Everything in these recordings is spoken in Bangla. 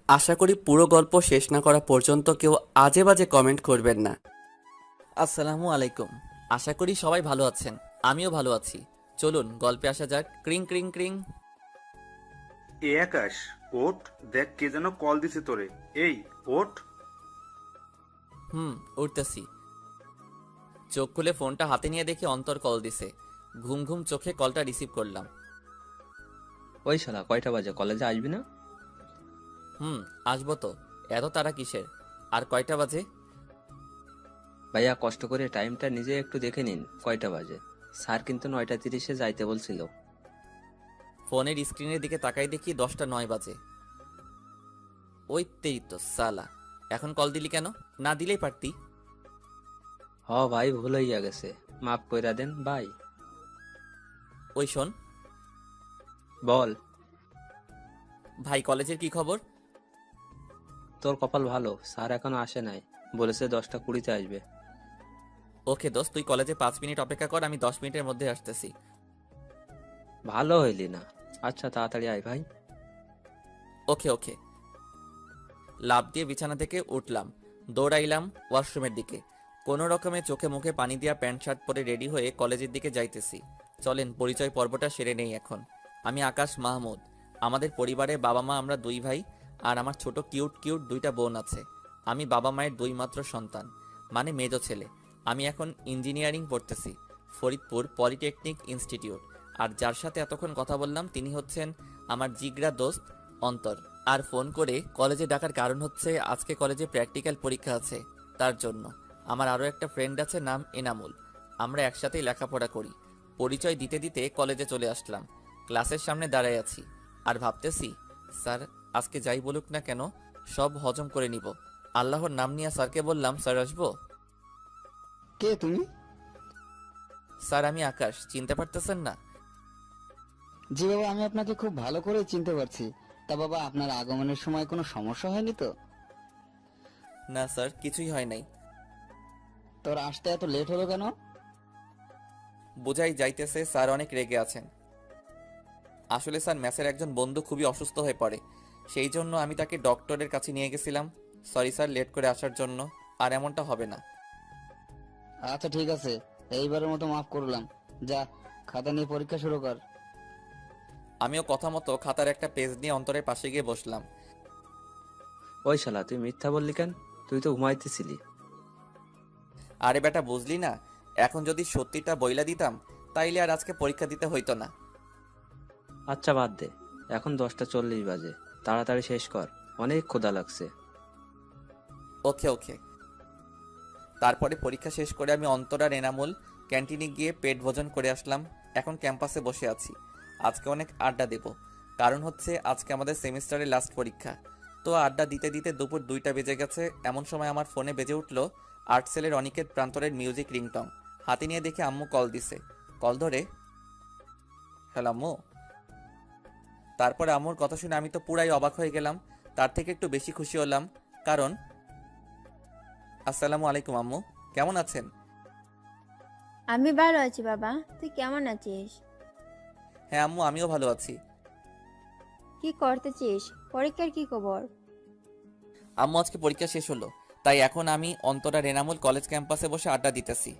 আশা করি পুরো গল্প শেষ না করা পর্যন্ত কেউ আজে বাজে কমেন্ট করবেন না। আসসালামু আলাইকুম। আশা করি সবাই ভালো আছেন। আমিও ভালো আছি। চলুন গল্পে আসা যাক। ক্রিং ক্রিং ক্রিং। এ আকাশ, ওঠ। দেখ কে যেন কল দিছে তোরে। এই, ওঠ। উঠতেছি। চোখ খুলে ফোনটা হাতে নিয়ে দেখি অন্তর কল দিছে। ঘুম ঘুম চোখে কলটা রিসিভ করলাম। ওই শালা কয়টা বাজে, কলেজে আসবি না? আসবো তো। এত তারা কিসের? আর কয়টা বাজে? ভাইয়া কষ্ট করে টাইমটা নিজে একটু দেখে নিন কয়টা বাজে। স্যার কিন্তু 9:30-এ যাইতে বলছিল। ফোনের স্ক্রিনের দিকে তাকাই দেখি 10:09 বাজে। ওই তেই তো সালা। এখন কল দিলি কেন? না দিলেই পারতি। ভাই ভুল হইয়া গেছে, মাফ কইরা দেন ভাই। ওই শোন বল। ভাই, কলেজের কি খবর? তোর কপাল ভালো, স্যার এখনো আসে নাই, বলেছে 10:20-তে আসবে। ওকে দোস্ত, তুই কলেজে 5 মিনিট অপেক্ষা কর, আমি 10 মিনিটের মধ্যে আসতেছি। ভালো হইলি না। আচ্ছা তাড়াতাড়ি আয় ভাই। ওকে ওকে। লাফ দিয়ে বিছানা থেকে উঠলাম। দৌড়াইলাম ওয়াশরুমের দিকে। কোনো রকমে চোখে মুখে পানি দিয়া প্যান্ট শার্ট পরে রেডি হয়ে কলেজের দিকে যাইতেছি। চলেন পরিচয় পর্বটা সেরে নেই এখন। আমি আকাশ মাহমুদ। আমাদের পরিবারে বাবা মা, আমরা 2 ভাই। আর আমার ছোট কিউট কিউট 2টা বোন আছে। আমি বাবা মায়ের 2 মাত্র সন্তান, মানে মেজো ছেলে। আমি এখন ইঞ্জিনিয়ারিং পড়তেছি, ফরিদপুর পলিটেকনিক ইনস্টিটিউট। আর যার সাথে এতক্ষণ কথা বললাম তিনি হচ্ছেন আমার জিগরা দোস্ত অন্তর। আর ফোন করে কলেজে ডাকার কারণ হচ্ছে আজকে কলেজে প্র্যাকটিক্যাল পরীক্ষা আছে, তার জন্য। আমার আরও একটা ফ্রেন্ড আছে, নাম এনামুল। আমরা একসাথেই লেখাপড়া করি। পরিচয় দিতে দিতে কলেজে চলে আসলাম। ক্লাসের সামনে দাঁড়ায় আছি আর ভাবতেছি, স্যার আজকে যাই বলুক না কেন সব হজম করে নিব। আল্লাহর নাম নিয়ে স্যারকে বললাম, স্যার আসবো? কে তুমি? স্যার আমি আকাশ, চিনতে পারতেছেন না? জি বাবা, আমি আপনাকে খুব ভালো করে চিনতে পারছি। তা বাবা, আপনার আগমনের সময় কোনো সমস্যা হয়নি তো? না স্যার, কিছুই হয় নাই। তোর আসতে এত লেট হলো কেন? বোঝাই যাইতেছে স্যার অনেক রেগে আছেন। আসলে স্যার ম্যাসের একজন বন্ধু খুবই অসুস্থ হয়ে পড়ে, সেই জন্য আমি তাকে ডক্টরের কাছে নিয়ে গেছিলাম। সরি স্যার লেট করে আসার জন্য। আর এমনটা হবে না। আচ্ছা ঠিক আছে, এইবারের মতো মাফ করলাম। যা, খাতা নিয়ে পরীক্ষা শুরু কর। আমিও কথা মতো খাতার একটা পেজ নিয়ে অন্তরের পাশে গিয়ে বসলাম। ওই শালা তুই মিথ্যা বললি কেন? তুই তো ঘুমাইতেছিলি। আরে বেটা, বুঝলি না? এখন যদি সত্যিটা বইলা দিতাম তাইলে আর আজকে পরীক্ষা দিতে হইতো না। আচ্ছা বাদ দে, এখন 10:40 বাজে, তাড়াতাড়ি শেষ কর, অনেক ক্ষুধা লাগছে। ওকে ওকে। তারপরে পরীক্ষা শেষ করে আমি অন্তর আর এনামুল ক্যান্টিনে গিয়ে পেট ভোজন করে আসলাম। এখন ক্যাম্পাসে বসে আছি। আজকে অনেক আড্ডা দেব, কারণ হচ্ছে আজকে আমাদের সেমিস্টারের লাস্ট পরীক্ষা। তো আড্ডা দিতে দিতে দুপুর 2টা বেজে গেছে। এমন সময় আমার ফোনে বেজে উঠলো আর্টসেলের অনিকেত প্রান্তরের মিউজিক রিংটং। হাতে নিয়ে দেখে আম্মু কল দিছে। কল ধরে, হ্যালো আম্মু। তারপরে আম্মুর কথা শুনে আমি তো পুরাই অবাক হয়ে গেলাম। তার থেকে একটু বেশি খুশি হলাম, কারণ আসসালামু আলাইকুম আম্মু, কেমন আছেন? আমি ভালো আছি বাবা, তুই কেমন আছিস? হ্যাঁ আম্মু, আমিও ভালো আছি। কি করতেছিস? পরীক্ষার কি খবর? আম্মু আজকে পরীক্ষা শেষ হলো, তাই এখন আমি অন্তরা রেনামুল কলেজ ক্যাম্পাসে বসে আড্ডা দিতেছি।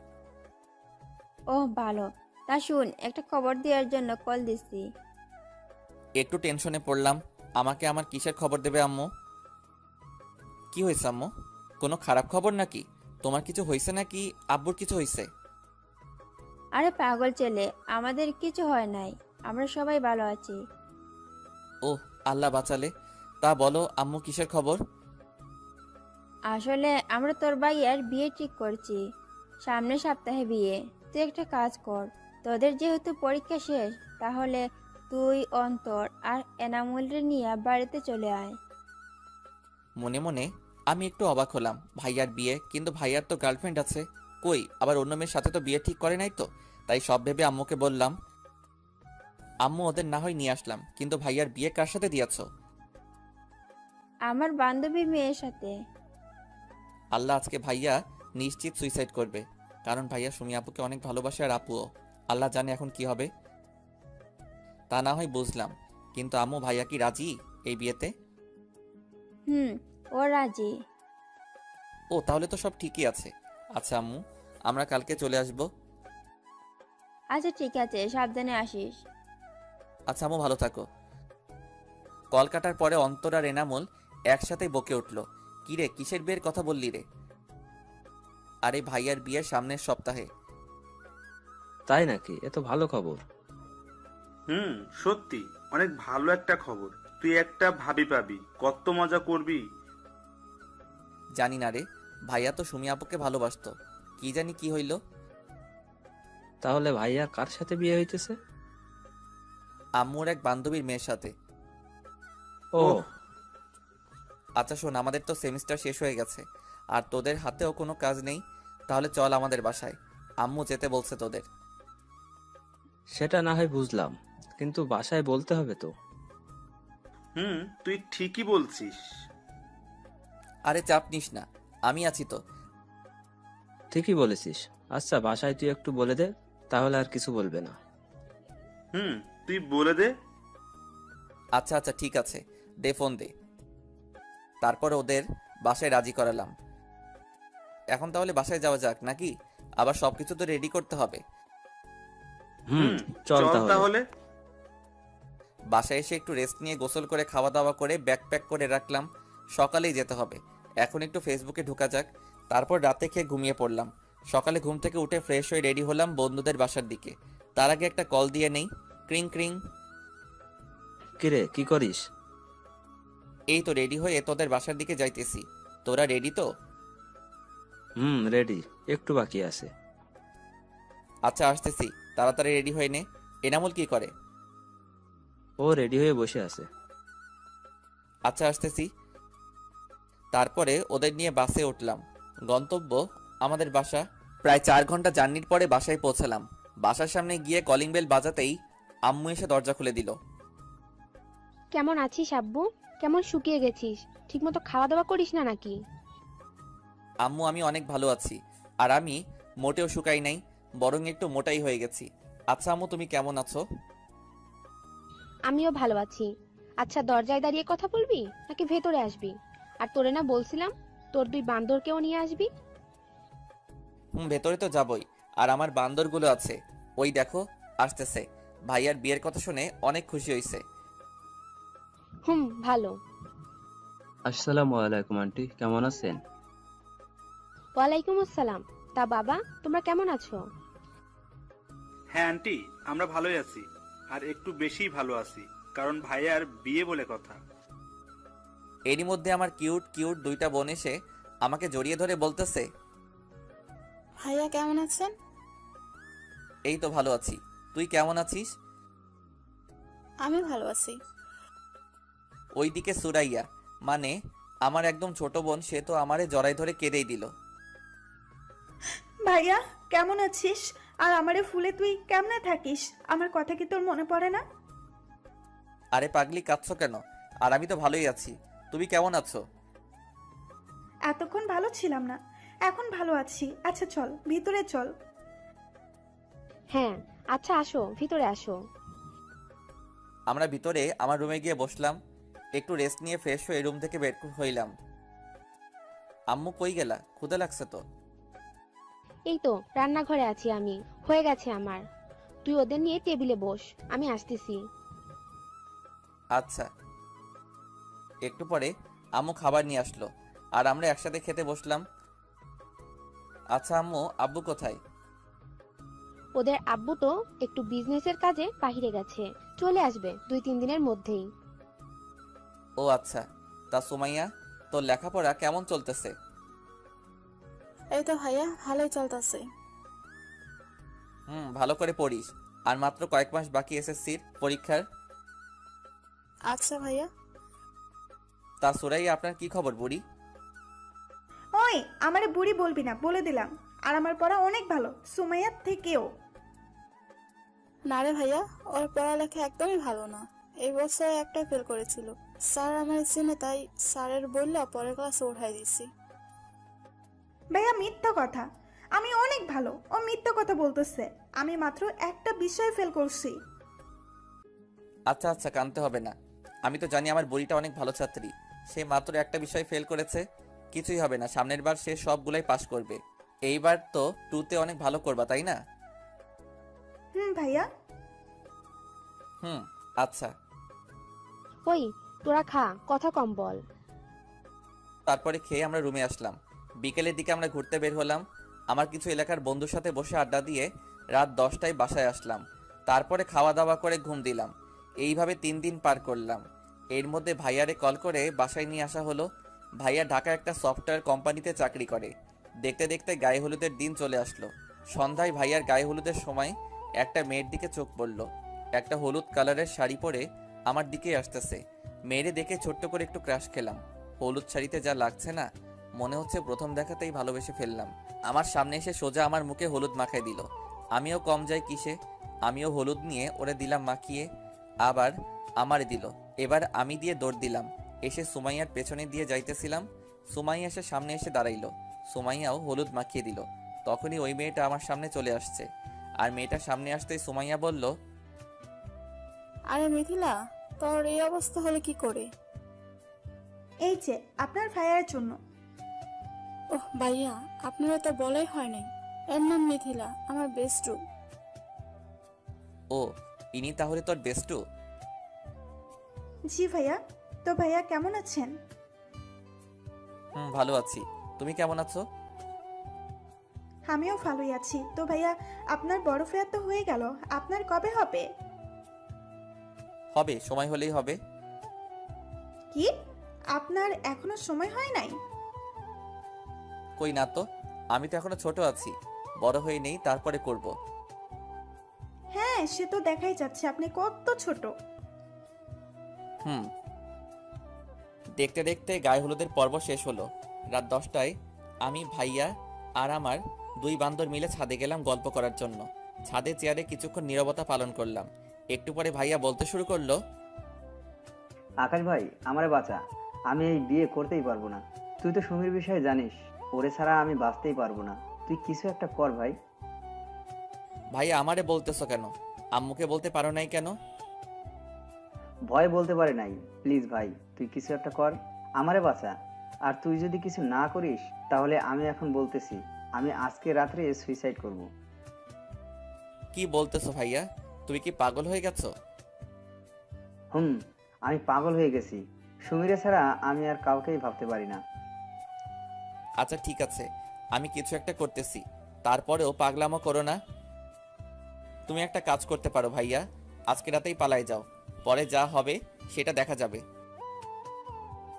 ও ভালো। তা শুন, একটা খবর দেওয়ার জন্য কল দিছি। একটু টেনশনে পড়লাম। আমাকে আমার কিসের খবর দেবে আম্মু? কি হয়েছে আম্মু? কোনো খারাপ খবর নাকি? তোমার কিছু হয়েছে নাকি আব্বুর কিছু হয়েছে? আরে পাগল ছেলে, আমাদের কিছু হয় নাই, আমরা সবাই ভালো আছি। ও, আল্লাহ বাঁচালে। তা বলো আম্মু, কিসের খবর? আসলে আমরা তোর ভাইয়ার বিয়ে ঠিক করছি, সামনের সপ্তাহে বিয়ে। তুই একটা কাজ কর, তোদের যেহেতু পরীক্ষা শেষ, তাহলে তুই অন্তর আর এনামুলরে নিয়ে বাড়িতে চলে আয়। মনে মনে আমি একটু অবাক হলাম। ভাইয়ার বিয়ে, কিন্তু ভাইয়ার তো গার্লফ্রেন্ড আছে। কই, আবার অন্য মেয়ের সাথে তো বিয়ে ঠিক করে নাই তো। তাই সব ভেবে আম্মুকে বললাম, আম্মু ওদের না হয় নিয়ে আসলাম, কিন্তু ভাইয়ার বিয়ে কার সাথে দিয়েছো? আমার বান্ধবীর মেয়ের সাথে। আল্লাহ, আজকে ভাইয়া নিশ্চিত সুইসাইড করবে, কারণ ভাইয়া সুমি আপুকে অনেক ভালোবাসে আর আপুও। আল্লাহ জানে এখন কি হবে। তা না হয় বুঝলাম, কিন্তু আম্মু ভাইয়া কি রাজি এই বিয়েতে? হুম, ও রাজি। ও তাহলে তো সব ঠিকই আছে। আচ্ছা আম্মু, আমরা কালকে চলে আসব। আচ্ছা ঠিক আছে, সাবধানে আসিস। আচ্ছা আম্মু, ভালো থাকো। কল কাটার পরে অন্তর আর এনামুল একসাথে বকে উঠল। কিরে, কিসের বিয়ের কথা বললি রে? আরে ভাইয়ার বিয়ের সামনের সপ্তাহে। তাই নাকি? এ তো ভালো খবর। সত্যি অনেক ভালো একটা খবর। তুই একটা ভাবি পাবি, কত মজা করবি। জানি না রে, ভাইয়া তো সুমি আপুকে ভালোবাসতো, কি জানি কি হইল। তাহলে ভাইয়া কার সাথে বিয়ে হইতেছে? আম্মুর এক বান্ধবীর মেয়ের সাথে। ও, ওহ। আচ্ছা শোন, আমাদের তো সেমিস্টার শেষ হয়ে গেছে, আর তোদের হাতেও কোনো কাজ নেই। তাহলে চল আমাদের বাসায়, আম্মু যেতে বলছে তোদের। সেটা না হয় বুঝলাম, কিন্তু বাসায় বলতে হবে তো। তুই ঠিকই বলছিস। আরে চাপ নিস না, আমি আছি তো। ঠিকই বলেছিস। আচ্ছা, বাসায় তুই একটু বলে দে, তাহলে আর কিছু বলবে না। তুই বলে দে। আচ্ছা আচ্ছা ঠিক আছে, দে ফোন দে। তারপর ওদের বাসায় রাজি করালাম। এখন তাহলে বাসায় যাওয়া যাক নাকি? আবার সবকিছু তো রেডি করতে হবে। চল চল তাহলে। তাহলে। বাসায় এসে একটু রেস্ট নিয়ে গোসল করে খাওয়া দাওয়া করে ব্যাগ প্যাক করে রাখলাম। সকালেই যেতে হবে। এখন একটু ফেসবুকে ঢোকা যাক। তারপর রাতে খেয়ে ঘুমিয়ে পড়লাম। সকালে ঘুম থেকে উঠে ফ্রেশ হয়ে রেডি হলাম বন্ধুদের বাসার দিকে। তার আগে একটা কল দিয়ে নেই। ক্রিং ক্রিং। কিরে, কি করিস? এই তো রেডি হয়ে তোদের বাসার দিকে যাইতেছি। তোরা রেডি তো? রেডি, একটু বাকি আছে। আচ্ছা আসতেছি, তাড়াতাড়ি রেডি হয়ে নে। এনামুল কি করে? ও রেডি হয়ে বসে আছে। আচ্ছা আসতেছি। তারপরে ওদের নিয়ে বাসে উঠলাম। গন্তব্য আমাদের বাসা। প্রায় 4 ঘন্টা জার্নির পরে বাসায় পৌঁছালাম। বাসার সামনে গিয়ে কলিং বেল বাজাতেই আম্মু এসে দরজা খুলে দিল। কেমন আছিস আব্বু? কেমন শুকিয়ে গেছিস? ঠিকমতো খাওয়া দাওয়া করিস না নাকি? আম্মু, আমি অনেক ভালো আছি। আর আমি মোটেও শুকাই নাই, বরং একটু মোটাই হয়ে গেছি। আচ্ছা আম্মু, তুমি কেমন আছো? আমিও ভালো আছি। আচ্ছা, দরজায় দাঁড়িয়ে কথা বলবি নাকি ভেতরে আসবি? আর তোরে না বলছিলাম তোর 2 বান্দরকেও নিয়ে আসবি? ভেতরে তো যাবই। আর আমার বান্দরগুলো আছে, ওই দেখো আসতেছে। ভাইয়ার বিয়ের কথা শুনে অনেক খুশি হয়েছে। ভালো। আসসালামু আলাইকুম আন্টি, কেমন আছেন? ওয়ালাইকুম আসসালাম। তা বাবা, তোমরা কেমন আছো? হ্যাঁ আন্টি, আমরা ভালোই আছি। আর একটু বেশিই ভালো আছি, কারণ ভাইয়ার বিয়ে বলে কথা। এরই মধ্যে আমার কিউট কিউট 2টা বোন এসে আমাকে জড়িয়ে ধরে বলতেছে, ভাইয়া কেমন আছেন? এই তো ভালো আছি, তুই কেমন আছিস? আমি ভালো আছি। ওইদিকে সুরাইয়া, মানে আমার একদম ছোট বোন, সে তো আমারে জড়াই ধরে কেঁদেই দিল। ভাইয়া কেমন আছিস? আর আমারে ফুলে তুই কেমনে থাকিস? আমার কথা কি তোর মনে পড়ে না? আরে পাগলি, কাঁদছো কেন? আর আমি তো ভালোই আছি, তুমি কেমন আছো? এতক্ষণ ভালো ছিলাম না, এখন ভালো আছি। আচ্ছা চল ভিতরে চল। হ্যাঁ, আচ্ছা আসো, ভিতরে আসো। আমরা ভিতরে আমার রুমে গিয়ে বসলাম। একটু রেস্ট নিয়ে ফ্রেশ হয়ে রুম থেকে বের হইলাম। আম্মু কই গেলা? ক্ষুধা লাগছে তো। এই তো রান্নাঘরে আছি আমি, হয়ে গেছে আমার। তুই ওদের নিয়ে টেবিলে বস, আমি আসতেছি। আচ্ছা। একটু পরে আম্মু খাবার নিয়ে আসলো, আর আমরা একসাথে খেতে বসলাম। আচ্ছা আম্মু, আব্বু কোথায়? ওদের আব্বু তো একটু বিজনেসের কাজে বাইরে গেছে, চলে আসবে 2-3 দিনের মধ্যেই। ও আচ্ছা। তা সুমাইয়া, তোর লেখাপড়া কেমন চলতেছে? এই তো ভাইয়া, ভালোই চলতেছে। ভালো করে পড়িস। আর মাত্র কয়েক মাস বাকি এসএসসির পরীক্ষার। আচ্ছা ভাইয়া। তা সুরাইয়া, আপনার কি খবর বুড়ি? ওই আমারে বুড়ি বলবি না, বলে দিলাম। আর আমার পড়া অনেক ভালো, সুমাইয়ার থেকেও। না রে ভাইয়া, ওর পড়ালেখা একদমই ভালো না। এই বছর একটা ফেল করেছিল। স্যার আমার চেনে, তাই স্যারের বললে পরের ক্লাসে উঠাই দিছি। ভাইয়া মিথ্যা কথা, আমি অনেক ভালো। ও মিথ্যা কথা বলতেছে। আমি মাত্র একটা বিষয় ফেল করছি। আচ্ছা আচ্ছা, কানতে হবে না। আমি তো জানি আমার বুড়িটা অনেক ভালো ছাত্রী। সে মাত্র একটা বিষয় ফেল করেছে, কিছুই হবে না, সামনের বার সে সবগুলাই পাস করবে। এইবার তো 2তে অনেক ভালো করবা, তাই না? ভাইয়া। আচ্ছা। ওই তোরা খা, কথা কম বল। তারপরে খেয়ে আমরা রুমে আসলাম। বিকেলের দিকে আমরা ঘুরতে বের হলাম। আমার কিছু এলাকার বন্ধুর সাথে বসে আড্ডা দিয়ে রাত 10টায় বাসায় আসলাম। তারপরে খাওয়া দাওয়া করে ঘুম দিলাম। এইভাবে 3 দিন পার করলাম। এর মধ্যে ভাইয়ারে কল করে বাসায় নিয়ে আসা হলো। ভাইয়া ঢাকা একটা সফটওয়্যার কোম্পানিতে চাকরি করে। দেখতে দেখতে গায়ে হলুদের দিন চলে আসলো। সন্ধ্যায় ভাইয়ার গায়ে হলুদের সময় একটা মেয়ের দিকে চোখ পড়ল। একটা হলুদ কালারের শাড়ি পরে আমার দিকে আসতেছে। মেয়েরে দেখে ছোট্ট করে একটু ক্রাশ খেলাম। হলুদ শাড়িতে যা লাগছে না, মনে হচ্ছে প্রথম দেখাতেই ভালোবেসে ফেললাম। আমার সামনে এসে সোজা আমার মুখে হলুদ মাখাই দিল। আমিও কম যাই কিসে, আমিও হলুদ নিয়ে ওরে দিলাম মাখিয়ে, আবার আমারে দিল। এবার আমি দিয়ে দৌড় দিলাম। এসে সুমাইয়ার পেছনে দিয়ে যাইতেছিলাম। সুমাইয়া এসে সামনে এসে দাঁড়াইলো। সুমাইয়াও হলুদ মাখিয়ে দিল। তখনই ওই মেয়েটা আমার সামনে চলে আসছে। আর মেয়েটার সামনে আসতেই সুমাইয়া বলল, আরে মিথিলা, তোর এই অবস্থা হলে কি করে? এই যে আপনার ভাইয়ার জন্য। ওহ ভাইয়া, আপনারা তো বলাই হয় নাই। এর নাম মিথিলা, আমার বেস্টু। ও, ইনি তাহলে তোর বেস্টু? জি ভাইয়া। তো ভাইয়া কেমন আছেন? ভালো আছি। তুমি কেমন আছো? আমিও ভালোই আছি। তো ভাইয়া, আপনার বড় ফেয়ার তো হয়ে গেল, আপনার কবে হবে? হবে, সময় হলেই হবে। কি, আপনার এখনো সময় হয় নাই? কই না তো, আমি তো এখনো ছোট আছি, বড় হয়ে নেই, তারপরে করব। হ্যাঁ, সে তো দেখাই যাচ্ছে আপনি কত ছোট। দেখতে দেখতে গায়ে হলুদের পর্ব শেষ হলো। রাত 10টায় আমি, ভাইয়া আর আমার 2 বান্দর মিলে ছাদে গেলাম গল্প করার জন্য। ছাদে চেয়ারে কিছুক্ষণ নীরবতা পালন করলাম। একটু পরে ভাইয়া বলতে শুরু করলো, আকাশ ভাই, আমারে বাঁচা। আমি এই বিয়ে করতেই পারবো না। তুই তো সুমির বিষয়ে জানিস, ওরে ছাড়া আমি বাঁচতেই পারবো না। তুই কিছু একটা কর ভাই। ভাইয়া আমারে বলতেছো কেন? আম্মুকে বলতে পারো নাই কেন? ভয় বলতে পারে নাই। প্লিজ ভাই, তুই কিছু একটা কর, আমারে বাঁচা। আর তুই যদি কিছু না করিস, তাহলে আমি এখন বলতেছি, আমি আজকে রাত্রে সুইসাইড করব। কি বলতেছো ভাইয়া? তুমি কি পাগল হয়ে গেছো? আমি পাগল হয়ে গেছি। সুমিরে ছাড়া আমি আর কাউকেই ভাবতে পারি না। আচ্ছা ঠিক আছে, আমি কিছু একটা করতেছি, তারপরেও পাগলামো করো না। তুমি একটা কাজ করতে পারো ভাইয়া, আজকে রাতেই পালাই যাও, পরে যা হবে সেটা দেখা যাবে।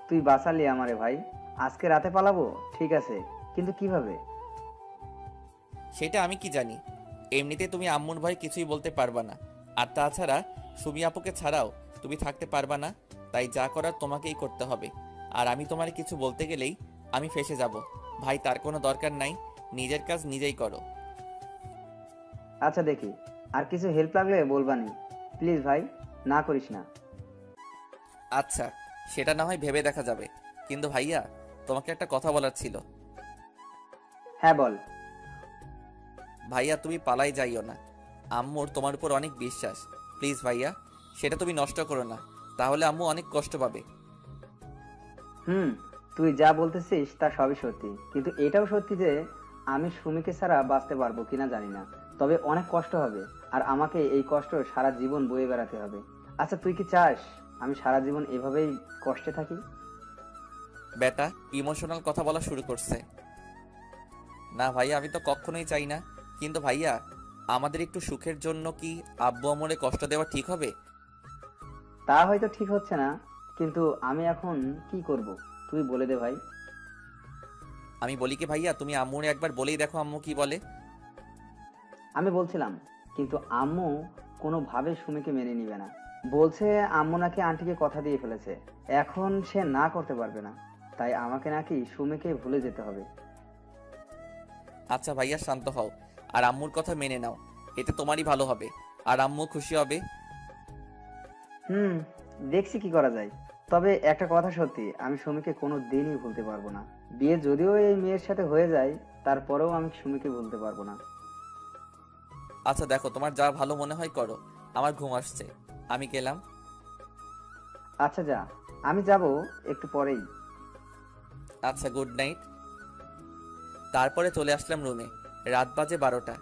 তুই বাঁচালি আমারে ভাই। আজকে রাতে পালাবো, ঠিক আছে, কিন্তু কিভাবে? সেটা আমি কি জানি। এমনিতে তুমি আম্মুর ভয় কিছুই বলতে পারবা না। আর তাছাড়া সুমি আপুকে ছাড়াও তুমি থাকতে পারবা না, তাই যা করার তোমাকেই করতে হবে। আর আমি তোমার কিছু বলতে গেলেই আমি ফেঁসে যাব। ভাই, তার কোনো দরকার নাই, নিজের কাজ নিজেই করো। আচ্ছা দেখি, আর কিছু হেল্প লাগলে বলবানি। প্লিজ ভাই, না করিস না। আচ্ছা, সেটা না হয় ভেবে দেখা যাবে, কিন্তু ভাইয়া তোমাকে একটা কথা বলার ছিল। হ্যাঁ বল। ভাইয়া, তুমি পালাই যাইও না। আম্মুর তোমার উপর অনেক বিশ্বাস। প্লিজ ভাইয়া, সেটা তুমি নষ্ট করো না, তাহলে আম্মু অনেক কষ্ট পাবে। তুই যা বলতেছিস তা সবই সত্যি, কিন্তু এটাও সত্যি যে আমি সুমিকে ছাড়া বাঁচতে পারবো কিনা জানি না, তবে অনেক কষ্ট হবে। আর আমাকে এই কষ্ট সারা জীবন বয়ে বেড়াতে হবে। আচ্ছা, তুই কি চাস আমি সারা জীবন এভাবেই কষ্টে থাকি? বেটা ইমোশনাল কথা বলা শুরু করছে। না ভাইয়া, আমি তো কখনোই চাই না, কিন্তু ভাইয়া আমাদের একটু সুখের জন্য কি আব্বু আমরে কষ্ট দেওয়া ঠিক হবে? তা হয়তো ঠিক হচ্ছে না, কিন্তু আমি এখন কি করব তুই বলে দে ভাই। আমি বলি কি ভাইয়া, তুমি আম্মুরে একবার বলেই দেখো আম্মু কি বলে। আমি বলছিলাম, কিন্তু আম্মু কোনোভাবে সুমিকে মেনে নিবে না। বলছে আম্মু নাকি আন্টিকে কথা দিয়ে ফেলেছে, এখন সে না করতে পারবে না। তাই আমাকে নাকি সুমিকে ভুলে যেতে হবে। আচ্ছা ভাইয়া, শান্ত হও আর আম্মুর কথা মেনে নাও, এতে তোমারই ভালো হবে আর আম্মু খুশি হবে। দেখছি কি করা যায়। তবে একটা কথা সত্যি, আমি সুমিকে কোনো দিনই ভুলতে পারবো না। বিয়ে যদিও এই মেয়ের সাথে হয়ে যায়, তারপরেও আমি সুমিকে ভুলতে পারবো না। আচ্ছা দেখো, তোমার যা ভালো মনে হয় করো, আমার ঘুম আসছে, আমি গেলাম। আচ্ছা যা, আমি যাব একটু পরেই। আচ্ছা, গুড নাইট। তারপরে চলে আসলাম রুমে। রাত বাজে 12টা।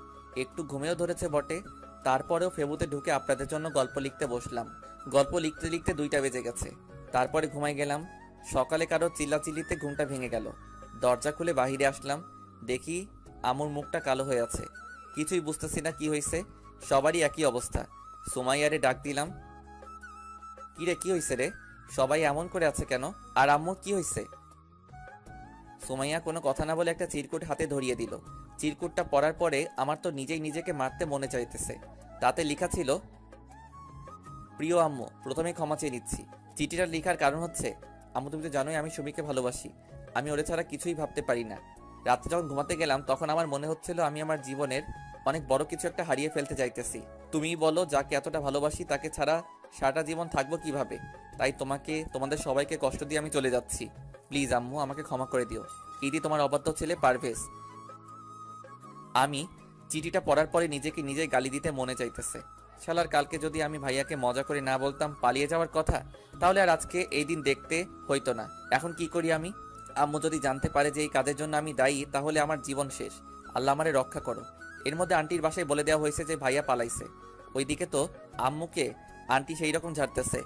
একটু ঘুমেও ধরেছে বটে, তারপরেও ফেবুতে ঢুকে আপনাদের জন্য গল্প লিখতে বসলাম। গল্প লিখতে লিখতে 2টা বেজে গেছে। তারপরে ঘুমাই গেলাম। সকালে কারো চিল্লাচিল্লিতে ঘুমটা ভেঙে গেল। দরজা খুলে বাহিরে আসলাম, দেখি আমুর মুখটা কালো হয়ে আছে। কিছুই বুঝতেছি না কি হয়েছে, সবারই একই অবস্থা। সুমাইয়ারে ডাক দিলাম, কিরে কি হয়েছে রে? সবাই এমন করে আছে কেন? আর আম্মুর কি হয়েছে? সুমাইয়া কোনো কথা না বলে একটা চিরকুট হাতে ধরিয়ে দিল। চিরকুটটা পড়ার পরে আমার তো নিজেই নিজেকে মারতে মনে চাইতেছে। তাতে লেখা ছিল, প্রিয় আম্মু, প্রথমে ক্ষমা চেয়ে নিচ্ছি। চিঠিটা লেখার কারণ হচ্ছে, আম্মু তুমি তো জানোই আমি সুমিকে ভালোবাসি। আমি ওরে ছাড়া কিছুই ভাবতে পারি না। রাতে যখন ঘুমাতে গেলাম তখন আমার মনে হচ্ছিল আমি আমার জীবনের অনেক বড় কিছু একটা হারিয়ে ফেলতে যাইতেছি। তুমিই বলো, যাকে এতটা ভালোবাসি তাকে ছাড়া সারাটা জীবন থাকবো কিভাবে? তাই তোমাদের সবাইকে কষ্ট দিয়ে আমি চলে যাচ্ছি। প্লিজ আম্মু, আমাকে ক্ষমা করে দিও। ইদি তোমার অবাধ্য ছেলে পারভেজ। আমি চিঠিটা পড়ার পরে নিজেকে নিজেই গালি দিতে মনে চাইতেছে। শালার, কালকে যদি আমি ভাইয়াকে মজা করে না বলতাম পালিয়ে যাওয়ার কথা, তাহলে আর আজকে এই দিন দেখতে হইতো না। এখন কি করি আমি? আম্মু যদি জানতে পারে যে এই কাজের জন্য আমি দায়ী, তাহলে আমার জীবন শেষ। আল্লাহ আমারে রক্ষা করো। এর মধ্যে আন্টির বাসায় বলে দেওয়া হয়েছে যে ভাইয়া পালাইছে। ওইদিকে তো আম্মুকে আন্টি সেই রকম ঝাড়তেছে।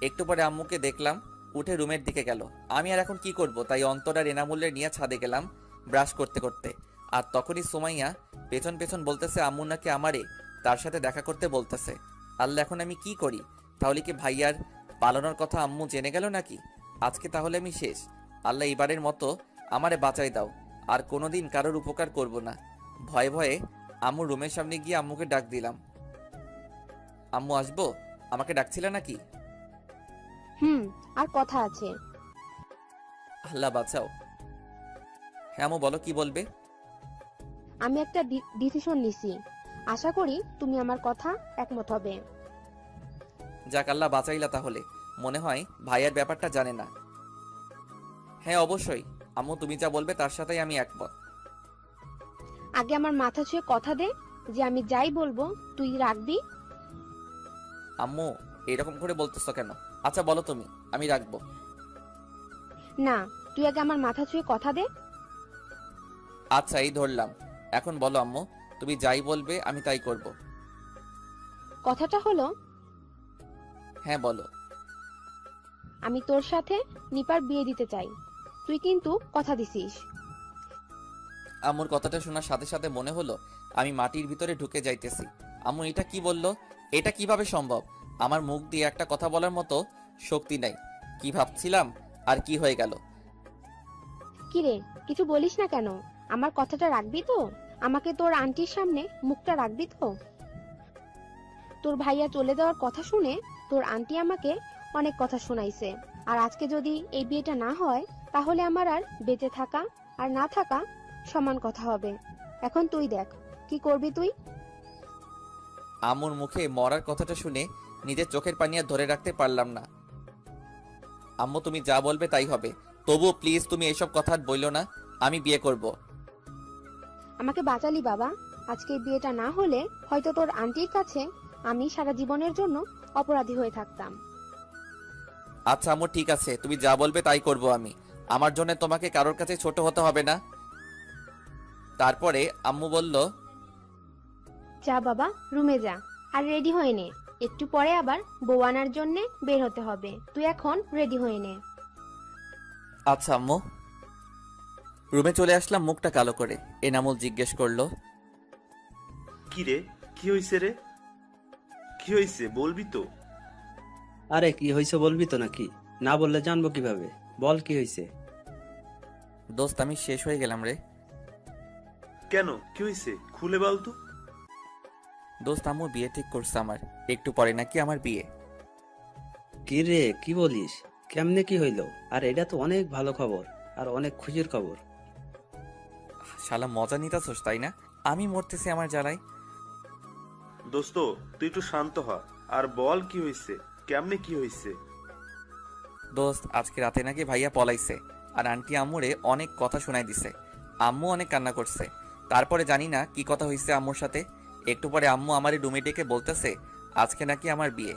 একটু পরে আম্মুকে দেখলাম উঠে রুমের দিকে গেল। আমি আর এখন কি করব, তাই অন্তর আর এনামুল্লের নিয়ে ছাদে গেলাম ব্রাশ করতে করতে। আর তখনই সুমাইয়া পেছন পেছন বলতেছে আম্মু নাকি আমারে তার সাথে দেখা করতে বলতেছে। আল্লাহ, এখন আমি কি করি? তাহলে কি ভাইয়ার পালানোর কথা আম্মু জেনে গেল নাকি? আজকে তাহলে আমি শেষ। আল্লাহ, এবারের মতো আমারে বাঁচাই দাও। আর কোনোদিন কারোর উপকার করব না। ভয়ে ভয়ে আম্মুর রুমের সামনে গিয়ে আম্মুকে ডাক দিলাম, আম্মু আসবো? আমাকে ডাকছিলে নাকি? আর কথা আছে। আল্লাহ বাঁচাও। হ্যাঁ আম্মু, বলো কি বলবে? আমি একটা ডিসিশন নিছি, আশা করি তুমি আমার কথা একমত হবে। যাক, আল্লাহ বাঁচাইলা। তাহলে মনে হয় ভাইয়ার ব্যাপারটা জানে না। হ্যাঁ অবশ্যই আম্মু, তুমি যা বলবে তার সাথেই আমি একমত। আগে আমার মাথা ছুঁয়ে কথা দে যে আমি যাই বলবো তুই রাখবি। আম্মু, এরকম করে বলতেছো কেন? আচ্ছা বলো তুমি, আমি রাখবো। না, তুই আগে আমার মাথা ছুঁয়ে কথা দে। আচ্ছা, এই ধরলাম। এখন বলো আম্মু, তুমি যাই বলবে আমি তাই করব। কথাটা হলো, হ্যাঁ বলো। আমি তোর সাথে নিপার বিয়ে দিতে চাই। তুই কিন্তু কথা দিছিস। আম্মুর কথাটা শোনার সাথে সাথে মনে হলো আমি মাটির ভিতরে ঢুকে যাইতেছি। আম্মু এটা কি বললো? এটা কিভাবে সম্ভব? আমার মুখ দিয়ে একটা কথা বলার মতো শক্তি নাই। কি ভাবছিলাম আর কি হয়ে গেল? কিরে, কিছু বলিস না কেন? আমার কথাটা রাখবি তো? আমাকে তোর আন্টির সামনে মুখটা রাখবি তো? তোর ভাইয়া চলে যাওয়ার কথা শুনে তোর আন্টি আমাকে অনেক কথা শোনাইছে। আর আজকে যদি এই বিয়েটা না হয়, তাহলে আমার আর বেঁচে থাকা আর না থাকা সমান কথা হবে। এখন তুই দেখ কি করবি তুই। আম্মুর মুখে মরার কথাটা শুনে নিজের চোখের পানি আর ধরে রাখতে পারলাম না। আম্মু, তুমি যা বলবে তাই হবে। তবুও প্লিজ তুমি এসব কথা আর বইলো না। আমি বিয়ে করব। আমাকে বাঁচালি বাবা। আজকে এই বিয়েটা না হলে হয়তো তোর আন্টির কাছে আমি সারা জীবনের জন্য অপরাধী হয়ে থাকতাম। আচ্ছা আম্মু, ঠিক আছে, তুমি যা বলবে তাই করব আমি। আমার জন্য তোমাকে কারোর কাছে ছোট হতে হবে না। তারপরে আম্মু বলল, যা বাবা, রুমে যা আর রেডি হয়ে নে। একটু পরে আবার বউ আনার জন্য বের হতে হবে। তুই এখন রেডি হয়ে নে। আচ্ছা আম্মু। রুমে চলে আসলাম মুখটা কালো করে। এনামুল জিজ্ঞেস করলো, কি রে, কি হইছে রে? কি হইছে বলবি তো? আরে কি হয়েছে বলবি তো নাকি? না বললে জানবো কিভাবে? বল কি হয়েছে। দোস্ত আমি শেষ হয়ে গেলাম রে। কেন, কি হইছে খুলে বল তো। দোস্ত আম্মু বিয়ে ঠিক করছে আমার। একটু পরে নাকি আমার বিয়ে। কি রে, কি বলিস? কেমনে কি হইলো? আর এটা তো অনেক ভালো খবর আর অনেক খুশির খবর। শালা মজা নিতাছস তাই না? আমি মরতেছি আমার জ্বালায়। দোস্ত তুই একটু শান্ত হ আর বল কি হইছে, কেমনে কি হইছে। দোস্ত আজকে রাতে নাকি ভাইয়া পলাইছে আর আন্টি আম্মুরে অনেক কথা শোনাই দিছে। আম্মু অনেক কান্না করছে। তারপরে জানি না কি কথা হইছে আম্মুর সাথে। একটু পরে আম্মু আমারে রুমে ডেকে বলতেছে আজকে নাকি আমার বিয়ে।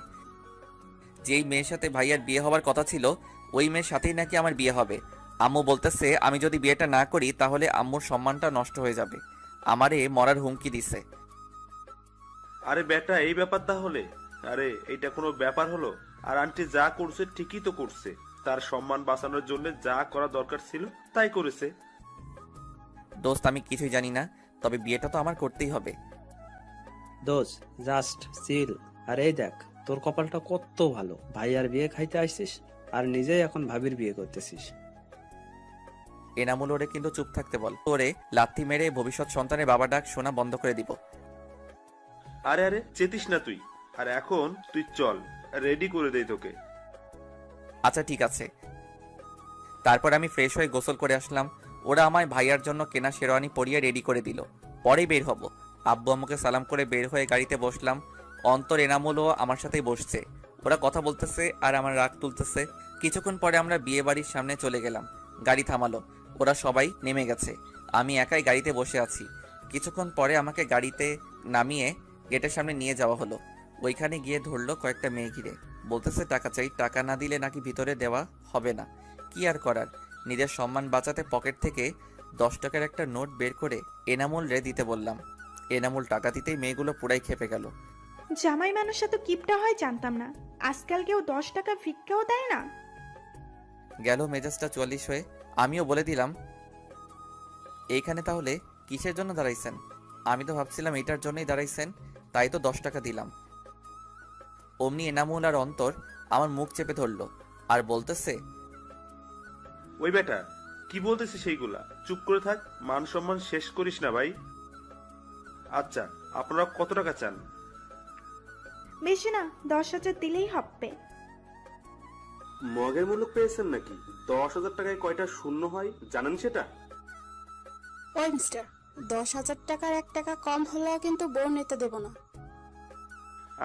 যেই মেয়ের সাথে ভাইয়ার বিয়ে হওয়ার কথা ছিল ওই মেয়ের সাথেই নাকি আমার বিয়ে হবে। আম্মু বলতেছে আমি যদি বিয়েটা না করি তাহলে আম্মুর সম্মানটা নষ্ট হয়ে যাবে। আমারে মরার হুমকি দিছে। আরে বেটা, এই ব্যাপার তাহলে? আরে এইটা কোনো ব্যাপার হলো? আর আন্টি যা করছে ঠিকই তো করছে, তার সম্মান বাঁচানোর জন্য যা করা দরকার ছিল তাই করেছে। দোস্ত আমি কিছুই জানি না, তবে বিয়েটা তো আমার করতেই হবে। দোষ জাস্ট চিল। আর এই দেখ, তোর কপালটা কত ভালো, ভাই আর বিয়ে খাইতে আসছিস আর নিজেই এখন ভাবির বিয়ে করতেছিস। এনামুল ওরে কিন্তু চুপ থাকতে বল, ওরে লাথি মেরে ভবিষ্যৎ সন্তানের বাবা ডাক শোনা বন্ধ করে দিব। আরে আরে চেতিস না তুই। আর এখন তুই চল, রেডি করে দেই তোকে। আচ্ছা ঠিক আছে। তারপর আমি ফ্রেশ হয়ে গোসল করে আসলাম। ওরা আমায় ভাইয়ার জন্য কেনা শেরওয়ানি পরিয়ে রেডি করে দিল। পরেই বের হব। আব্বু আম্মুকে সালাম করে বের হয়ে গাড়িতে বসলাম। অন্তর এনামুলও আমার সাথেই বসছে। ওরা কথা বলতেছে আর আমার রাগ তুলতেছে। কিছুক্ষণ পরে আমরা বিয়ে বাড়ির সামনে চলে গেলাম। গাড়ি থামালো। ওরা সবাই নেমে গেছে। আমি একাই গাড়িতে বসে আছি। কিছুক্ষণ পরে আমাকে গাড়িতে নামিয়ে গেটের সামনে নিয়ে যাওয়া হলো। ওইখানে গিয়ে ধরলো কয়েকটা মেয়ে ঘিরে। বলতেছে টাকা চাই, টাকা না দিলে নাকি ভিতরে দেওয়া হবে না। কি আর করার, নিজের সম্মান বাঁচাতে পকেট থেকে 10 টাকার একটা নোট বের করে এনামুল রে দিতে বললাম। এনামুল টাকা দিতেই মেয়েগুলো পুরাই খেপে গেল। জামাই মানুষ এত কিপটা হয় জানতাম না। আজকাল কেউ 10 টাকা ভিক্ষাও দেয় না। গেল মেজাজটা 44 হয়ে। আমিও বলে দিলাম, এইখানে তাহলে কিসের জন্য দাঁড়াইছেন? আমি তো ভাবছিলাম এটার জন্যই দাঁড়াইছেন, তাই তো 10 টাকা দিলাম। অমনি এনামুল আর অন্তর আমার মুখ চেপে ধরলো আর বলতেছে, ওই বেটা, কি বলতেছিস সেইগুলা? চুপ করে থাক, মান সম্মান শেষ করিস না ভাই। আচ্ছা, আপনারা কত টাকা চান? বেশি না, 10,000 দিলেই হবে। মগের মূল্য পেয়েছেন নাকি? 10,000 টাকায় কয়টা শূন্য হয় জানেন সেটা? ওই মিস্টার, 10,000 টাকার 1 টাকা কম হলেও কিন্তু বউ নিতে দেব না।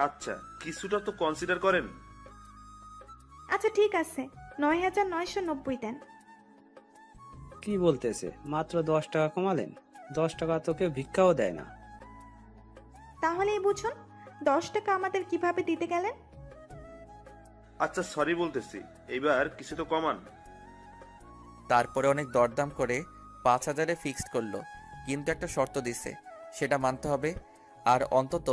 আচ্ছা, কিছুটা তো কনসিডার করেন। আচ্ছা ঠিক আছে, 9,990 দেন। কি বলতেছে? মাত্র 10 টাকা কমালেন? 10 টাকা তো কেউ ভিক্ষাও দেয় না। তাহলেই বুঝুন 10 টাকা আমাদের কিভাবে দিতে গেলেন। আচ্ছা সরি বলতেছি, এবার কিছু তো কমান। তারপরে অনেক দরদাম করে 5,000-এ ফিক্সড করলো, কিন্তু একটা শর্ত দিছে, সেটা মানতে হবে। আর অন্তত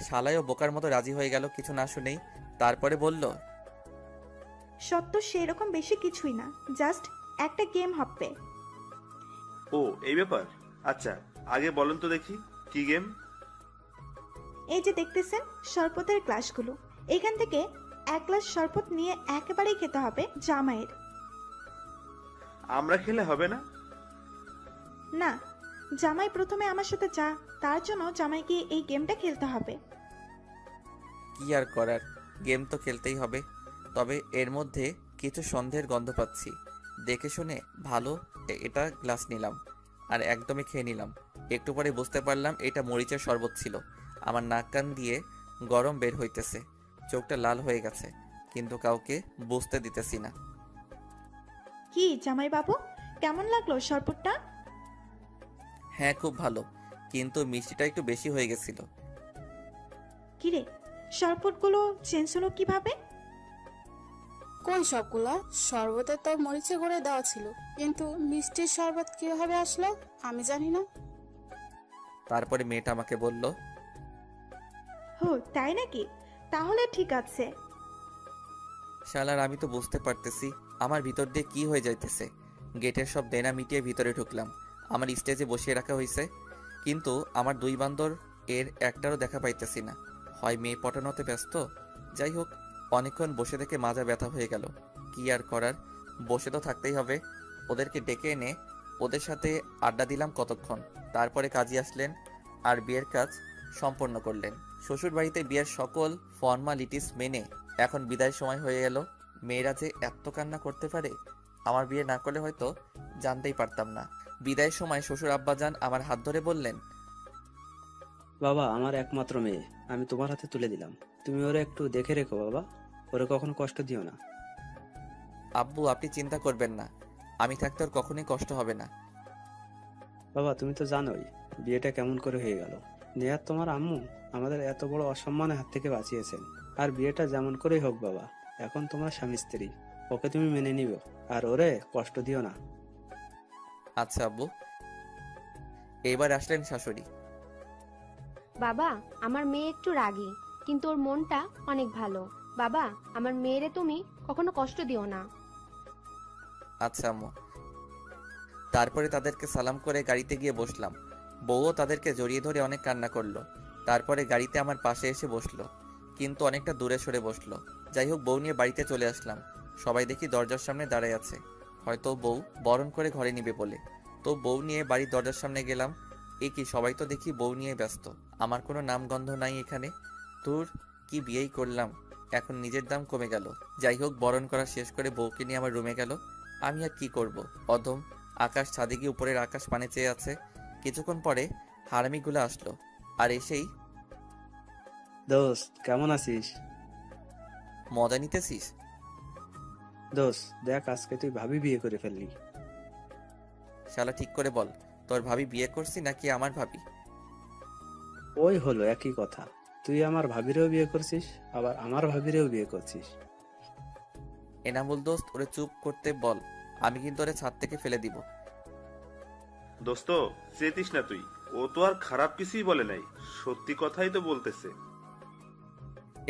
শালায়ও বোকার মতো রাজি হয়ে গেল কিছু না শুনেই। তারপরে বলল, সত্য সেরকম বেশি কিছুই না, জাস্ট একটা গেম হবে। ও এই ব্যাপার? আচ্ছা আগে বলেন তো দেখি, কি গেম? এই যে দেখতেছেন শরবতের গ্লাসগুলো, এখান থেকে 1 গ্লাস শরবত নিয়ে একেবারেই খেতে হবে জামাইয়ের। আমরা খেলে হবে না? না, জামাই প্রথমে আমার সাথে যা, তার জন্য জামাইকে এই গেমটা খেলতে হবে। কি আর করার, গেম তো খেলতেই হবে। তবে এর মধ্যে কিছু সন্দেহের গন্ধ পাচ্ছি। দেখে শুনে ভালো এটা গ্লাস নিলাম আর একদমই খেয়ে নিলাম। একটু পরে বুঝতে পারলাম এটা মরিচের শরবত ছিল। আমার নাক কান দিয়ে গরম বের হইতেছে, চোখটা লাল হয়ে গেছে, কিন্তু কাউকে বুঝতে দিতেছি না। কি জামাই বাবু, কেমন লাগলো শরবতটা? হ্যাঁ খুব ভালো, কিন্তু মিষ্টিটা একটু বেশি হয়ে গেছিল। কিরে, শরবতগুলো চেঞ্জ হলো কিভাবে? কোন সবগুলা? শরবতে তো মরিচে গুঁড়ে দেওয়া ছিল, কিন্তু মিষ্টির শরবত কিভাবে আসলো আমি জানি না। তারপরে মেয়েটা আমাকে বলল, হো তাই নাকি, তাহলে ঠিক আছে। শালার আমি তো বুঝতে পারতেছি আমার ভিতর দিয়ে কি হয়ে যাইতেছে। গেটের সব দেনা মিটিয়ে ভিতরে ঢুকলাম। আমার স্টেজে বসিয়ে রাখা হয়েছে, কিন্তু আমার 2 বান্দর এর একটারও দেখা পাইতেছি না। হয় মেয়ে পটানোতে ব্যস্ত, যাই হোক অনেকক্ষণ বসে থেকে মাজা ব্যথা হয়ে গেল। কি আর করার, বসে তো থাকতেই হবে। ওদেরকে ডেকে এনে ওদের সাথে আড্ডা দিলাম কতক্ষণ। তারপরে কাজী আসলেন আর বিয়ের কাজ সম্পন্ন করলেন। শ্বশুর বাড়িতে বিয়ের সকল ফর্মালিটিস মেনে এখন বিদায় সময় হয়ে গেল। মেয়েরা যে এত কান্না করতে পারে, আমার বিয়ে না করলে হয়তো জানতেই পারতাম না। বিদায়ের সময় শ্বশুর আব্বাজান আমার হাত ধরে বললেন, বাবা, আমার একমাত্র মেয়ে আমি তোমার হাতে তুলে দিলাম, তুমি ওরে একটু দেখে রেখো বাবা, ওরে কখনো কষ্ট দিও না। আব্বু আপনি চিন্তা করবেন না, আমি থাকতে ওর কখনোই কষ্ট হবে না। বাবা, তুমি তো জানোই বিয়েটা কেমন করে হয়ে গেল। নেহাত তোমার আম্মু আমাদের এত বড় অসম্মানের হাত থেকে বাঁচিয়েছেন। আর বিয়েটা যেমন করেই হোক বাবা, এখন তোমার স্বামী স্ত্রী, ওকে তুমি মেনে নিবে, আর ওরে কষ্ট দিও না। আচ্ছা আব্বু। এইবার আসলেন শাশুড়ি। বাবা, আমার মেয়ে একটু রাগী, কিন্তু ওর মনটা অনেক ভালো। বাবা, আমার মেয়েরে তুমি কখনো কষ্ট দিও না। আচ্ছা আম্মু। তারপরে তাদেরকে সালাম করে গাড়িতে গিয়ে বসলাম। বউও তাদেরকে জড়িয়ে ধরে অনেক কান্না করলো। তারপরে গাড়িতে আমার পাশে এসে বসলো, কিন্তু অনেকটা দূরে সরে বসলো। যাই হোক, বউ নিয়ে বাড়িতে চলে আসলাম। সবাই দেখি দরজার সামনে দাঁড়ায় আছে, হয়তো বউ বরণ করে ঘরে নিবে বলে। তো বউ নিয়ে বাড়ির দরজার সামনে গেলাম। এ কি, সবাই তো দেখি বউ নিয়ে ব্যস্ত, আমার কোনো নামগন্ধ নাই এখানে। তোর কি বিয়েই করলাম, এখন নিজের দাম কমে গেল। যাই হোক, বরণ করা শেষ করে বউকে নিয়ে আমার রুমে গেল। আমি আর কি করব, অধম। আকাশ ছাদে গিয়ে উপরের আকাশ পানে চেয়ে আছে। কিছুক্ষণ পরে হারামিগুলো আসলো, আর এসেই, দোস্ত কেমন আছিস? মজা নিতেছিস? দোস্ত দেখ, আজকে তুই ভাবি বিয়ে করে ফেললি। শালা ঠিক করে বল, তোর ভাবি বিয়ে করছি নাকি আমার ভাবি? ওই হলো একই কথা, তুই আমার ভাবিরেও বিয়ে করছিস, আবার আমার ভাবিরেও বিয়ে করছিস। এনামুল দোস্ত, ওরে চুপ করতে বল, আমি কিন্তু ওরে ছাদ থেকে ফেলে দিব। দোস্ত চেতিস না তুই, ও তো আর খারাপ কিছুই বলে নাই, সত্যি কথাই তো বলতেছে।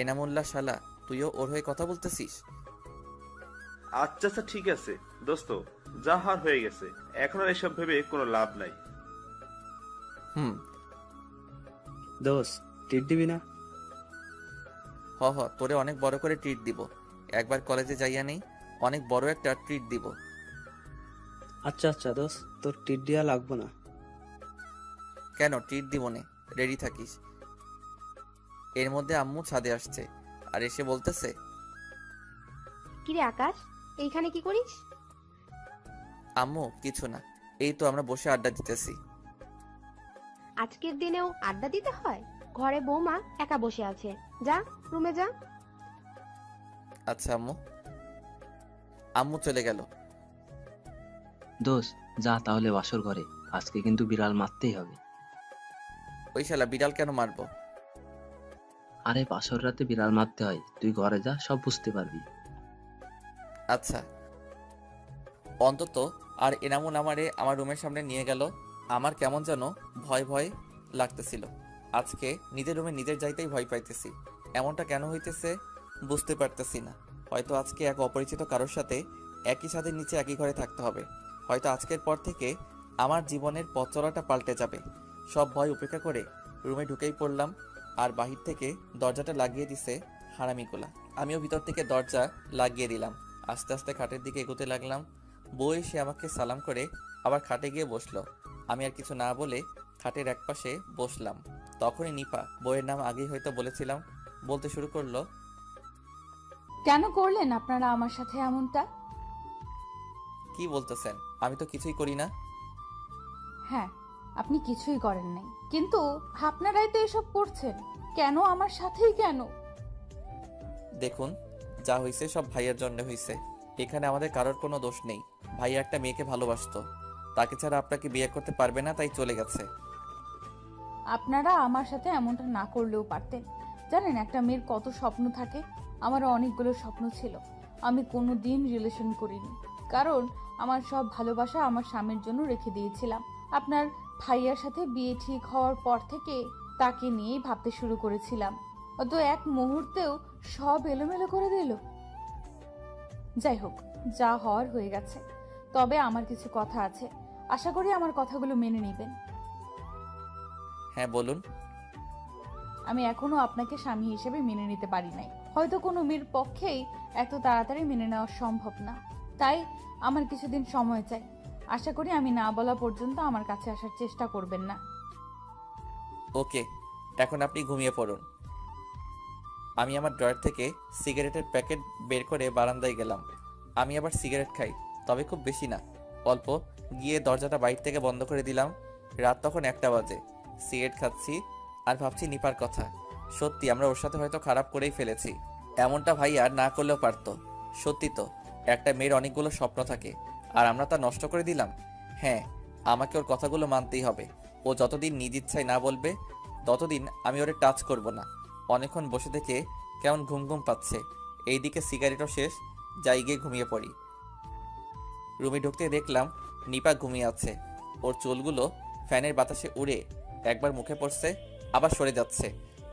এনামুল্লাহ শালা, তুইও ওর হয়ে কথা বলতেছিস? আচ্ছা আচ্ছা ঠিক আছে দোস্ত, যা হার হয়ে গেছে, এখন আর এসব ভেবে কোনো লাভ নাই। হুম। দোস্ত ট্রিট দিবি না? হ, তোরে অনেক বড় করে ট্রিট দিব। একবার কলেজে যাইয়া নেই, অনেক বড় একটা ট্রিট দিব। আচ্ছা আচ্ছা দোস্ত, তোর ট্রিট দেওয়া লাগবো না। কেন ট্রিট দিব নে, রেডি থাকিস। এর মধ্যে আম্মু ছাদে আসছে, আর এসে বলতেছে, কিরে আকাশ, এইখানে কি করিস? আম্মু কিছু না, এই তো আমরা বসে আড্ডা দিতেছি। আজকের দিনেও আড্ডা দিতে হয়? ঘরে বৌমা একা বসে আছে, যা রুমে যা। আচ্ছা আম্মু। আম্মু চলে গেল। দোষ, যা তাহলে বাসর ঘরে, আজকে কিন্তু বিড়াল মারতেই হবে। ওই শালা বিড়াল কেন মারবো? আরে বাসর রাতে বিড়াল মারতে হয়, তুই ঘরে যা, সব বুঝতে পারবি। আচ্ছা। অন্তত আর এনামুল আমারে আমার রুমের সামনে নিয়ে গেল। আমার কেমন যেন ভয় ভয় লাগতেছিল। আজকে নিজের রুমে নিজের যাইতেই ভয় পাইতেছি। এমনটা কেন হইতেছে বুঝতে পারতেছি না। হয়তো আজকে এক অপরিচিত কারোর সাথে একই ছাদের নিচে একই ঘরে থাকতে হবে। হয়তো আজকের পর থেকে আমার জীবনের পথ চলাটা পাল্টে যাবে। সব ভয় উপেক্ষা করে রুমে ঢুকেই পড়লাম, আর বাহির থেকে দরজাটা লাগিয়ে দিছে হারামিগুলা। আমিও ভিতর থেকে দরজা লাগিয়ে দিলাম। আস্তে আস্তে খাটের দিকে এগোতে লাগলাম। বউ এসে আমাকে সালাম করে আবার খাটে গিয়ে বসলো। আমি আর কিছু না বলে খাটের একপাশে বসলাম। তখনই নিপা, বউয়ের নাম আগেই হয়তো বলেছিলাম, বলতে শুরু করলো, কেন করলেন আপনারা আমার সাথে এমনটা? কি বলতেছেন? আমি তো কিছুই করি না। হ্যাঁ, আপনি কিছুই করেন নাই, কিন্তু আপনারাই তো এসব করছেন। কেন আমার সাথেই কেন? দেখুন, যা হয়েছে সব ভাইয়ের জন্য হয়েছে। এখানে আমাদের কারোর কোনো দোষ নেই। ভাইয়া একটা মেয়েকে ভালোবাসতো, তাকে ছাড়া আপনাকে বিয়ে করতে পারবে না, তাই চলে গেছে। আপনারা আমার সাথে এমনটা না করলেও পারতেন। জানেন একটা মেয়ের কত স্বপ্ন থাকে? আমারও অনেকগুলো স্বপ্ন ছিল। আমি কোনো দিন রিলেশন করিনি, কারণ আমার সব ভালোবাসা আমার স্বামীর জন্য রেখে দিয়েছিলাম। আপনার ভাইয়ার সাথে বিয়ে ঠিক হওয়ার পর থেকে তাকে নিয়েই ভাবতে শুরু করেছিলাম। অত এক মুহূর্তেও সব এলোমেলো করে দিল। যাই হোক, যা হওয়ার হয়ে গেছে। তবে আমার কিছু কথা আছে, আশা করি আমার কথাগুলো মেনে নেবেন। হ্যাঁ বলুন। আমি এখনো আপনাকে স্বামী হিসেবে মেনে নিতে পারি নাই। হয়তো কোনো মেয়ের পক্ষেই এত তাড়াতাড়ি মেনে নেওয়া সম্ভব না, তাই আমার কিছুদিন সময় চাই। আশা করি আমি না বলা পর্যন্ত আমার কাছে আসার চেষ্টা করবেন না। ওকে, এখন আপনি ঘুমিয়ে পড়ুন। আমি আমার ড্রয়ার থেকে সিগারেটের প্যাকেট বের করে বারান্দায় গেলাম। আমি আবার সিগারেট খাই, তবে খুব বেশি না, অল্প। গিয়ে দরজাটা বাইরে থেকে বন্ধ করে দিলাম। রাত তখন 1টা বাজে। সিগারেট খাচ্ছি আর ভাবছি নিপার কথা। সত্যি আমরা ওর সাথে হয়তো খারাপ করেই ফেলেছি। এমনটা ভাই আর না করলেও পারতো। সত্যি তো, একটা মেয়ের অনেকগুলো স্বপ্ন থাকে, আর আমরা তা নষ্ট করে দিলাম। হ্যাঁ, আমাকে ওর কথাগুলো মানতেই হবে। ও যতদিন নিজ ইচ্ছায় না বলবে, ততদিন আমি ওরে টাচ করব না। অনেকক্ষণ বসে থেকে কেমন ঘুম ঘুম পাচ্ছে। এইদিকে সিগারেটও শেষ, যাই গিয়ে ঘুমিয়ে পড়ি। রুমে ঢুকতে দেখলাম নিপা ঘুমিয়ে আছে। ওর চুলগুলো ফ্যানের বাতাসে উড়ে একবার মুখে পড়ছে, আবার সরে যাচ্ছে।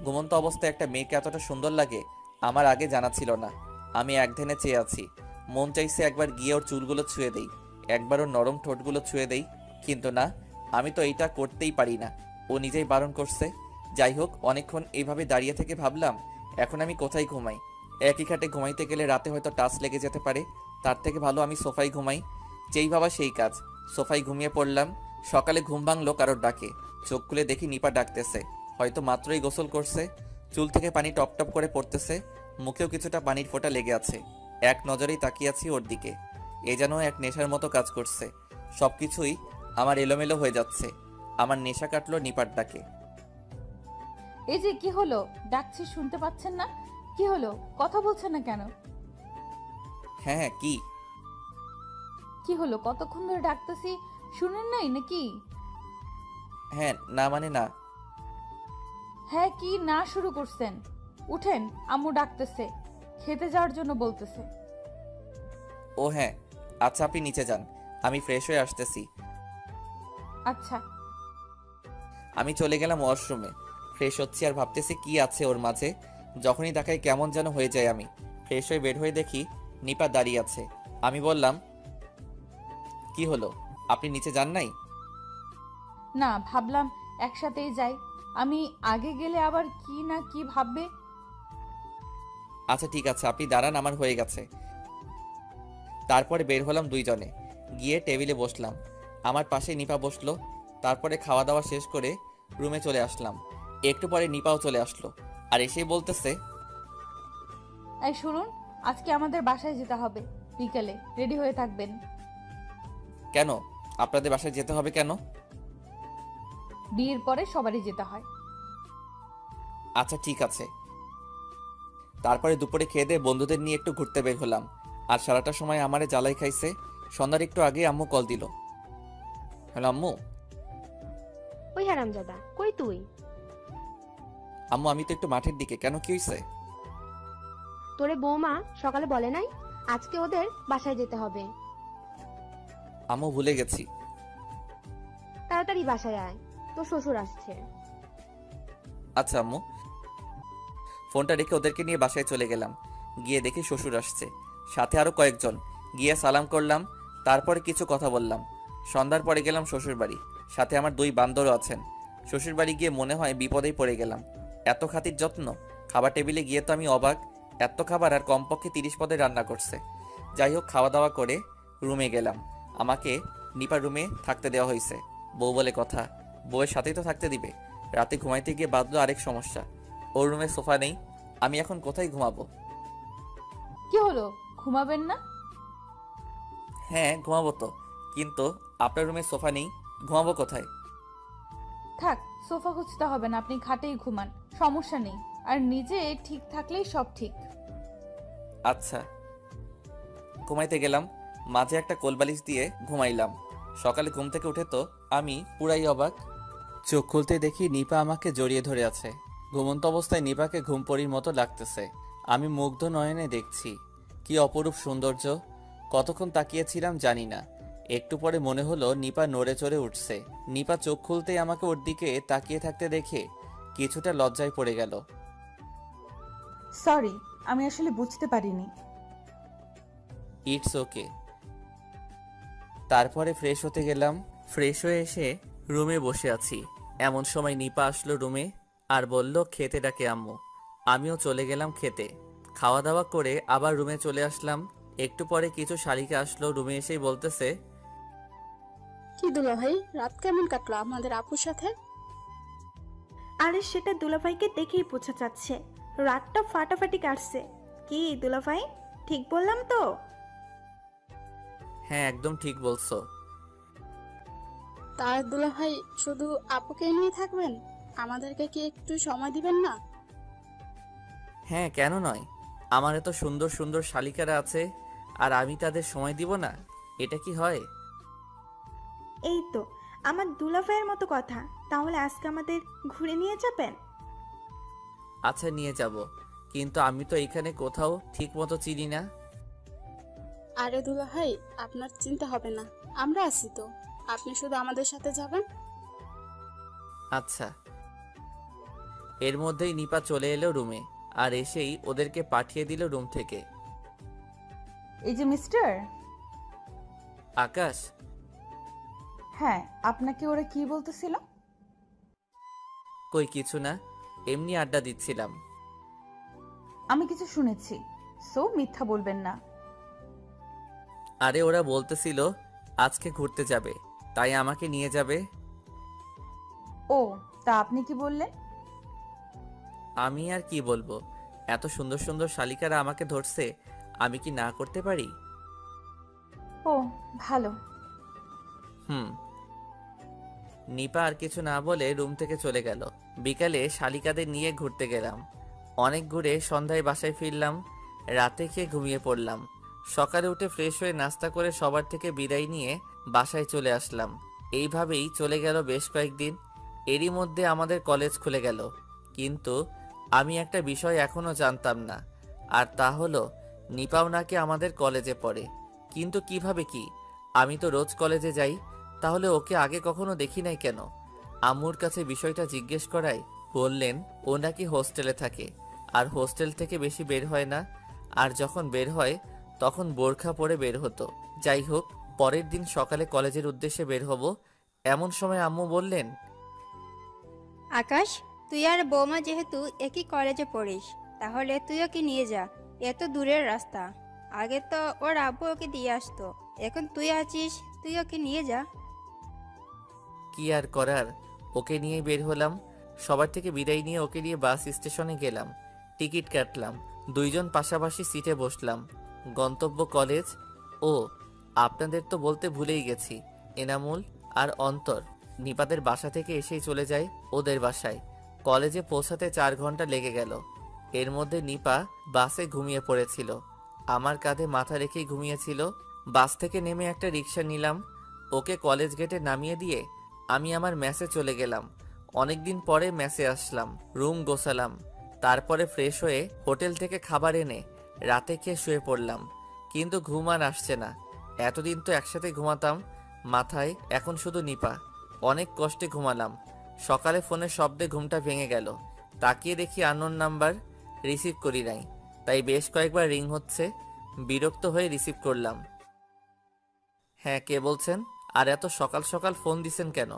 ঘুমন্ত অবস্থায় একটা মেয়েকে এতটা সুন্দর লাগে আমার আগে জানা ছিল না। আমি একধ্যানে চেয়ে আছি। মন চাইছে একবার গিয়ে ওর চুলগুলো ছুঁয়ে দেই, একবার ওর নরম ঠোঁটগুলো ছুঁয়ে দেই, কিন্তু না, আমি তো এইটা করতেই পারি না। ও নিজেই বারণ করছে। যাই হোক, অনেকক্ষণ এইভাবে দাঁড়িয়ে থেকে ভাবলাম এখন আমি কোথায় ঘুমাই। একই খাটে ঘুমাইতে গেলে রাতে হয়তো টাচ লেগে যেতে পারে, তার থেকে ভালো আমি সোফায় ঘুমাই। যেই ভাবা সেই কাজ, সোফায় ঘুমিয়ে পড়লাম। সকালে ঘুম ভাঙলো কারোর ডাকে। চোখ খুলে দেখি নিপা ডাকতেছে। হয়তো মাত্রই গোসল করছে, চুল থেকে পানি টপ টপ করে পড়তেছে, মুখেও কিছুটা পানির ফোঁটা লেগে আছে। এক নজরেই তাকিয়ে আছি ওর দিকে। এ যেন এক নেশার মতো কাজ করছে। সবকিছুই আমার এলোমেলো হয়ে যাচ্ছে। আমার নেশা কাটলো নিপার ডাকে। এই যে কি হলো, ডাকছি শুনতে পাচ্ছেন না? কি হলো, কথা বলছেন না কেন? হ্যাঁ হ্যাঁ, কি কি হলো, কতক্ষণ ধরে ডাকতেছি, শুনেন নাই নাকি? হ্যাঁ না মানে না। হ্যাঁ কি না শুরু করছেন? উঠেন, আম্মু ডাকতেছে, খেতে যাওয়ার জন্য বলতেছে। ও হ্যাঁ, আচ্ছা আপনি নিচে যান, আমি ফ্রেশ হয়ে আসতেছি। আচ্ছা। আমি চলে গেলাম ওয়াশরুমে। ফ্রেশ হচ্ছি আর ভাবতেছি কি আছে ওর মাঝে। যখনই তাকাই কেমন যেন হয়ে যায় আমি। ফ্রেশ হয়ে বের হয়ে দেখি নিপা দাঁড়িয়ে আছে। আমি বললাম, কি হলো, আপনি নিচে যান নাই? না, ভাবলাম একসাথেই যাই। আমি আগে গেলে আবার কি না কি ভাববে। আচ্ছা ঠিক আছে, আপনি দাঁড়ান, আমার হয়ে গেছে। তারপরে বের হলাম দুইজনে, গিয়ে টেবিলে বসলাম। আমার পাশে নিপা বসলো। তারপরে খাওয়া দাওয়া শেষ করে রুমে চলে আসলাম। একটু পরে নিপাও চলে আসলো আর এসেই বলতেছে, এই শুনুন, আজকে আমাদের বাসায় যেতে হবে, বিকেলে রেডি হয়ে থাকবেন। কেন আপনাদের বাসায় যেতে হবে কেন? বিয়ের পরে সবারই যেতে হয়। আচ্ছা ঠিক আছে। তারপরে দুপুরে খেয়ে দিয়ে বন্ধুদের নিয়ে একটু ঘুরতে বের হলাম। আর সারাটা সময় আমারে জ্বালাই খাইছে। সন্ধ্যার একটু আগে আম্মু কল দিল। হ্যালো আম্মু। ওই হারামজাদা, কই তুই? আম্মু আমি তো একটু মাঠের দিকে, কেন কি হয়েছে? তোরে বৌমা সকালে বলে নাই আজকে ওদের বাসায় যেতে হবে? আম্মু ভুলে গেছি। তাড়াতাড়ি বাসায় আয়, তোর শ্বশুর আসছে। আচ্ছা আম্মু। ফোনটা রেখে ওদেরকে নিয়ে বাসায় চলে গেলাম। গিয়ে দেখি শ্বশুর আসছে, সাথে আরো কয়েকজন। গিয়ে সালাম করলাম, তারপরে কিছু কথা বললাম। সন্ধ্যার পরে গেলাম শ্বশুর বাড়ি, সাথে আমার 2 বান্দরও আছেন। শ্বশুর বাড়ি গিয়ে মনে হয় বিপদেই পড়ে গেলাম। এত খাতির যত্ন। খাবার টেবিলে গিয়ে তো আমি অবাক, এত খাবার আর কমপক্ষে 30 পদে রান্না করছে। যাই হোক, খাওয়া দাওয়া করে রুমে গেলাম। আমাকে নিপার রুমে থাকতে দেওয়া হয়েছে। বউ বলে কথা, বউয়ের সাথেই তো থাকতে দিবে। রাতে ঘুমাইতে গিয়ে বাঁধলো আরেক সমস্যা, ওর রুমে সোফা নেই। আমি এখন কোথায় ঘুমাবো? কি হলো, ঘুমাবেন না? হ্যাঁ ঘুমাবো তো, কিন্তু আপনার রুমে সোফা নেই, ঘুমাবো কোথায়? থাক, সোফা খুঁজতে হবে না, আপনি খাটেই ঘুমান, সমস্যা নেই। আর নিজে ঠিক থাকলেই সব ঠিক। আচ্ছা। ঘুমাইতে গেলাম, মাঝে একটা কোলবালিশ দিয়ে ঘুমাইলাম। সকালে ঘুম থেকে উঠে তো আমি পুরাই অবাক। চোখ খুলতে দেখি নিপা আমাকে জড়িয়ে ধরে আছে। ঘুমন্ত অবস্থায় নিপাকে ঘুমপড়ির মতো লাগতেছে। আমি মুগ্ধ নয়নে দেখছি, কি অপরূপ সৌন্দর্য। কতক্ষণ তাকিয়েছিলাম জানি না। একটু পরে মনে হলো নিপা নড়ে চড়ে উঠছে। নিপা চোখ খুলতেই আমাকে ওর দিকে তাকিয়ে থাকতে দেখে কিছুটা লজ্জায় পড়ে গেল। সরি, আমি আসলে বুঝতে পারিনি। It's okay. তারপরে ফ্রেশ হতে গেলাম। ফ্রেশ হয়ে এসে রুমে বসে আছি, এমন সময় নিপা আসলো রুমে আর বলল খেতে ডাকে আম্মু। আমিও চলে গেলাম খেতে। খাওয়া দাওয়া করে আবার রুমে চলে আসলাম। একটু পরে কিছু শালিকা আসলো, রুমে এসেই বলতেছে, কি দুলা ভাই, রাত কেমন কাটলো আমাদের আপুর সাথে? আরে সেটা দুলাভাইকে দেখেই বোঝা যাচ্ছে, রাতটা ফাটাফাটি কাটছে। কি দুলাভাই, ঠিক বললাম তো? হ্যাঁ একদম ঠিক বলছো। তার দুলা ভাই শুধু আপুকে নিয়ে থাকবেন? আমাদেরকে কি একটু সময় দিবেন না? হ্যাঁ কেন নয়, আমার এত সুন্দর সুন্দর শালিকারা আছে আর আমি তাদের সময় দিব না, এটা কি হয়? এই তো আমার দুলাভাইয়ের মতো কথা। তাহলে আজকে আমাদের ঘুরে নিয়ে যাবেন? আচ্ছা নিয়ে যাব, কিন্তু আমি তো এখানে কোথাও ঠিক মতো চিনি না। আরে দুলা ভাই, আপনার চিন্তা হবে না, আমরা আছি তো। আপনি শুধু আমাদের সাথে যাবেন। আচ্ছা। এর মধ্যেই নিপা চলে এলো রুমে, আর এসেই ওদেরকে পাঠিয়ে দিল রুম থেকে। এই যে মিস্টার। আকাশ। হ্যাঁ, আপনাকে ওরা কি বলতেছিল? কই কিছু না, এমনি আড্ডা দিচ্ছিলাম। আমি কিছু শুনেছি, সো মিথ্যা বলবেন না। আরে ওরা বলতেছিল আজকে ঘুরতে যাবে, তাই আমাকে নিয়ে যাবে। ও, তা আপনি কি বললেন? আমি আর কি বলবো, এত সুন্দর সুন্দর শালিকারা আমাকে ধরছে, আমি কি না করতে পারি? ও ভালো। নিপা আর কিছু না বলে রুম থেকে চলে গেল। বিকালে শালিকাদের নিয়ে ঘুরতে গেলাম। অনেক ঘুরে সন্ধ্যায় বাসায় ফিরলাম। রাতে খেয়ে ঘুমিয়ে পড়লাম। সকালে উঠে ফ্রেশ হয়ে নাস্তা করে সবার থেকে বিদায় নিয়ে বাসায় চলে আসলাম। এইভাবেই চলে গেল বেশ কয়েকদিন। এরই মধ্যে আমাদের কলেজ খুলে গেল, কিন্তু আমি একটা বিষয় এখনো জানতাম না, আর তা হলো নিপাও নাকি আমাদের কলেজে পড়ে। কিন্তু কিভাবে কি? আমি তো রোজ কলেজে যাই, তাহলে ওকে আগে কখনো দেখি নাই কেন? আম্মুর কাছে বিষয়টা জিজ্ঞেস করায় বললেন ও নাকি হোস্টেলে থাকে, আর হোস্টেল থেকে বেশি বের হয় না, আর যখন বের হয় তখন বোরখা পরে বের হতো। যাই হোক, পরের দিন সকালে কলেজের উদ্দেশ্যে বের হব, এমন সময় আম্মু বললেন, আকাশ, তুই আর বৌমা যেহেতু একই কলেজে পড়িস, তাহলে তুই ওকে নিয়ে যা। এত দূরের রাস্তা, আগে তো ওর আব্বু ওকে দিয়ে আসতো, এখন তুই আছিস, তুই ওকে নিয়ে যা। কি আর করার, ওকে নিয়ে বের হলাম। সবার থেকে বিদায় নিয়ে ওকে নিয়ে বাস স্টেশনে গেলাম। টিকিট কাটলাম, দুইজন পাশাপাশি সিটে বসলাম। গন্তব্য কলেজ। ও, আপনাদের তো বলতে ভুলেই গেছি, এনামুল আর অন্তর নিপাদের বাসা থেকে এসেই চলে যায় ওদের বাসায়। কলেজে পৌঁছাতে 4 ঘন্টা লেগে গেল। এর মধ্যে নিপা বাসে ঘুমিয়ে পড়েছিল, আমার কাঁধে মাথা রেখেই ঘুমিয়েছিল। বাস থেকে নেমে একটা রিক্সা নিলাম, ওকে কলেজ গেটে নামিয়ে দিয়ে আমি আমার মেসে চলে গেলাম। অনেকদিন পরে মেসে আসলাম, রুম গোছালাম, তারপরে ফ্রেশ হয়ে হোটেল থেকে খাবার এনে রাতে খেয়ে শুয়ে পড়লাম। কিন্তু ঘুম আর আসছে না। এতদিন তো একসাথে ঘুমাতাম, মাথায় এখন শুধু নিপা। অনেক কষ্টে ঘুমালাম। সকালে ফোনের শব্দে ঘুমটা ভেঙে গেল। তাকিয়ে দেখি আননোন নাম্বার, রিসিভ করি নাই, তাই বেশ কয়েকবার রিং হচ্ছে। বিরক্ত হয়ে রিসিভ করলাম। হ্যাঁ, কে বলছেন? আর এত সকাল সকাল ফোন দিছেন কেন?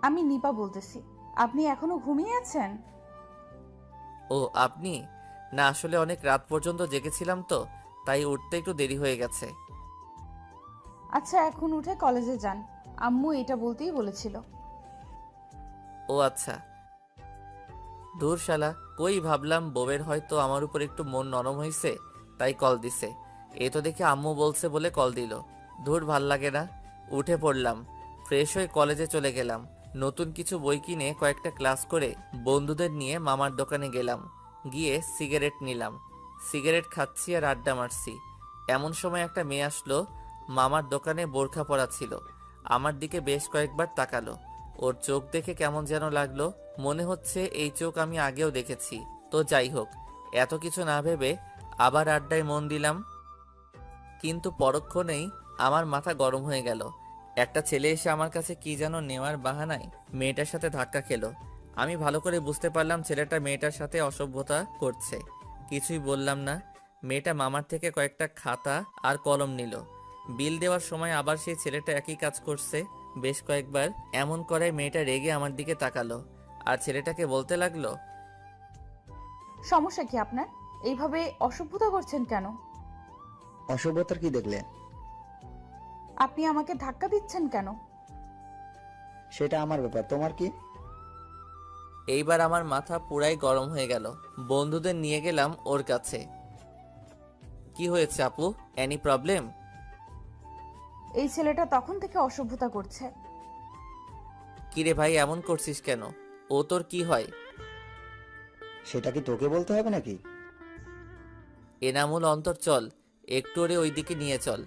আমি নিপা বলতেছি। আপনি এখনো ঘুমিয়ে আছেন? ও আপনি? না, আসলে অনেক রাত পর্যন্ত জেগেছিলাম তো, তাই উঠতে একটু দেরি হয়ে গেছে। আচ্ছা, এখন উঠে কলেজে যান, আম্মু এটা বলতেই বলেছিল। ও আচ্ছা। ধুর শালা, কই ভাবলাম বউয়ের হয়তো আমার উপর একটু মন নরম হয়েছে, তাই কল দিছে। এ তো দেখে আম্মু বলছে বলে কল দিল। ধুর, ভাল লাগে না। উঠে পড়লাম, ফ্রেশ হয়ে কলেজে চলে গেলাম। নতুন কিছু বই কিনে কয়েকটা ক্লাস করে বন্ধুদের নিয়ে মামার দোকানে গেলাম। গিয়ে সিগারেট নিলাম। সিগারেট খাচ্ছি আর আড্ডা মারছি। এমন সময় একটা মেয়ে আসলো। মামার দোকানে বোরখা পরা ছিল। আমার দিকে বেশ কয়েকবার তাকালো। ওর চোখ দেখে কেমন যেন লাগলো, মনে হচ্ছে এই চোখ আমি আগেও দেখেছি। তো যাই হোক, এত কিছু না ভেবে আবার আড্ডায় মন দিলাম। কিন্তু পরক্ষণেই আমার মাথা গরম হয়ে গেল। একটা ছেলে এসে আমার কাছে কি যেন নেওয়ার বাহানায় মেয়েটার সাথে ধাক্কা খেলো। আমি ভালো করে বুঝতে পারলাম ছেলেটা মেয়েটার সাথে অসভ্যতা করছে। কিছুই বললাম না। মেয়েটা মামার থেকে কয়েকটা খাতা আর কলম নিল। বিল দেওয়ার সময় আবার সেই ছেলেটা একই কাজ করছে বেশ কয়েকবার। এমন করে মেয়েটা রেগে আমার দিকে তাকালো আর ছেলেটাকে বলতে লাগলো, সমস্যা কি আপনার? এইভাবে অসভ্যতা করছেন কেন? অসভ্যতার কি দেখলে? আপনি আমাকে ধাক্কা দিচ্ছেন কেন? সেটা আমার ব্যাপার, তোমার কি? এইবার আমার মাথা পুরাই গরম হয়ে গেল। বন্ধুদের নিয়ে গেলাম ওর কাছে। কি হয়েছে আপু, এনি প্রবলেম? এই ছেলেটা তখন থেকে অসভ্যতা করছে। কিরে ভাই, এমন করছিস কেন? ও তোর কি হয়? সেটা কি তোকে বলতে হবে নাকি? এনামুল, অন্তর, চল একটু ওরে ওইদিকে নিয়ে চল।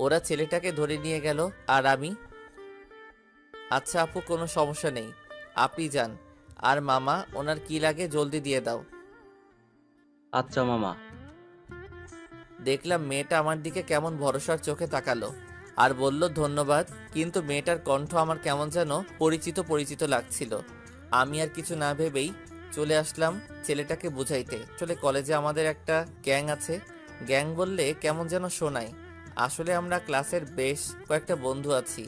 ওরা ছেলেটাকে ধরে নিয়ে গেল আর আমি, আচ্ছা আপু, কোনো সমস্যা নেই, আপনি যান, আর মামা ওনার কি লাগে জলদি দিয়ে দাও। আচ্ছা মামা। দেখলাম মেয়েটা আমার দিকে কেমন ভরসার চোখে তাকালো আর বলল ধন্যবাদ, কিন্তু মেয়েটার কণ্ঠ আমার কেমন যেন পরিচিত পরিচিত লাগছিল। আমি আর কিছু না ভেবেই চলে আসলাম ছেলেটাকে বুঝাইতে। আসলে কলেজে আমাদের একটা গ্যাং আছে। গ্যাং বললে কেমন যেন শোনায়। আসলে আমরা ক্লাসের বেশ কয়েকটা বন্ধু আছি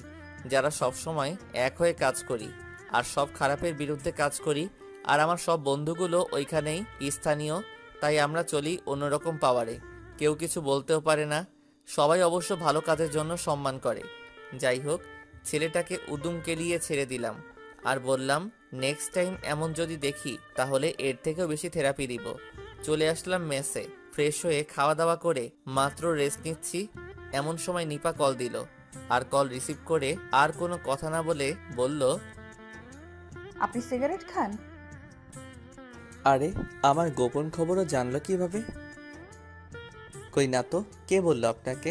যারা সব সময় এক হয়ে কাজ করি আর সব খারাপের বিরুদ্ধে কাজ করি। আর আমার সব বন্ধুগুলো ওইখানেই স্থানীয়, তাই আমরা চলি অন্যরকম পাওয়ারে। কেউ কিছু বলতেও পারে না, সবাই অবশ্য ভালো কাজের জন্য সম্মান করে। যাই হোক, ছেলেটাকে উদুম কেলিয়ে ছেড়ে দিলাম আর বললাম নেক্সট টাইম এমন যদি দেখি তাহলে এর থেকেও বেশি থেরাপি দিব। চলে আসলাম মেসে। ফ্রেশ হয়ে খাওয়া দাওয়া করে মাত্র রেস্ট নিচ্ছি, এমন সময় নিপা কল দিল। আর কল রিসিভ করে আর কোনো কথা না বলে বলল, আপনি সিগারেট খান? আরে আমার গোপন খবরও জানলো কিভাবে? কই না তো, কে বললো আপনাকে?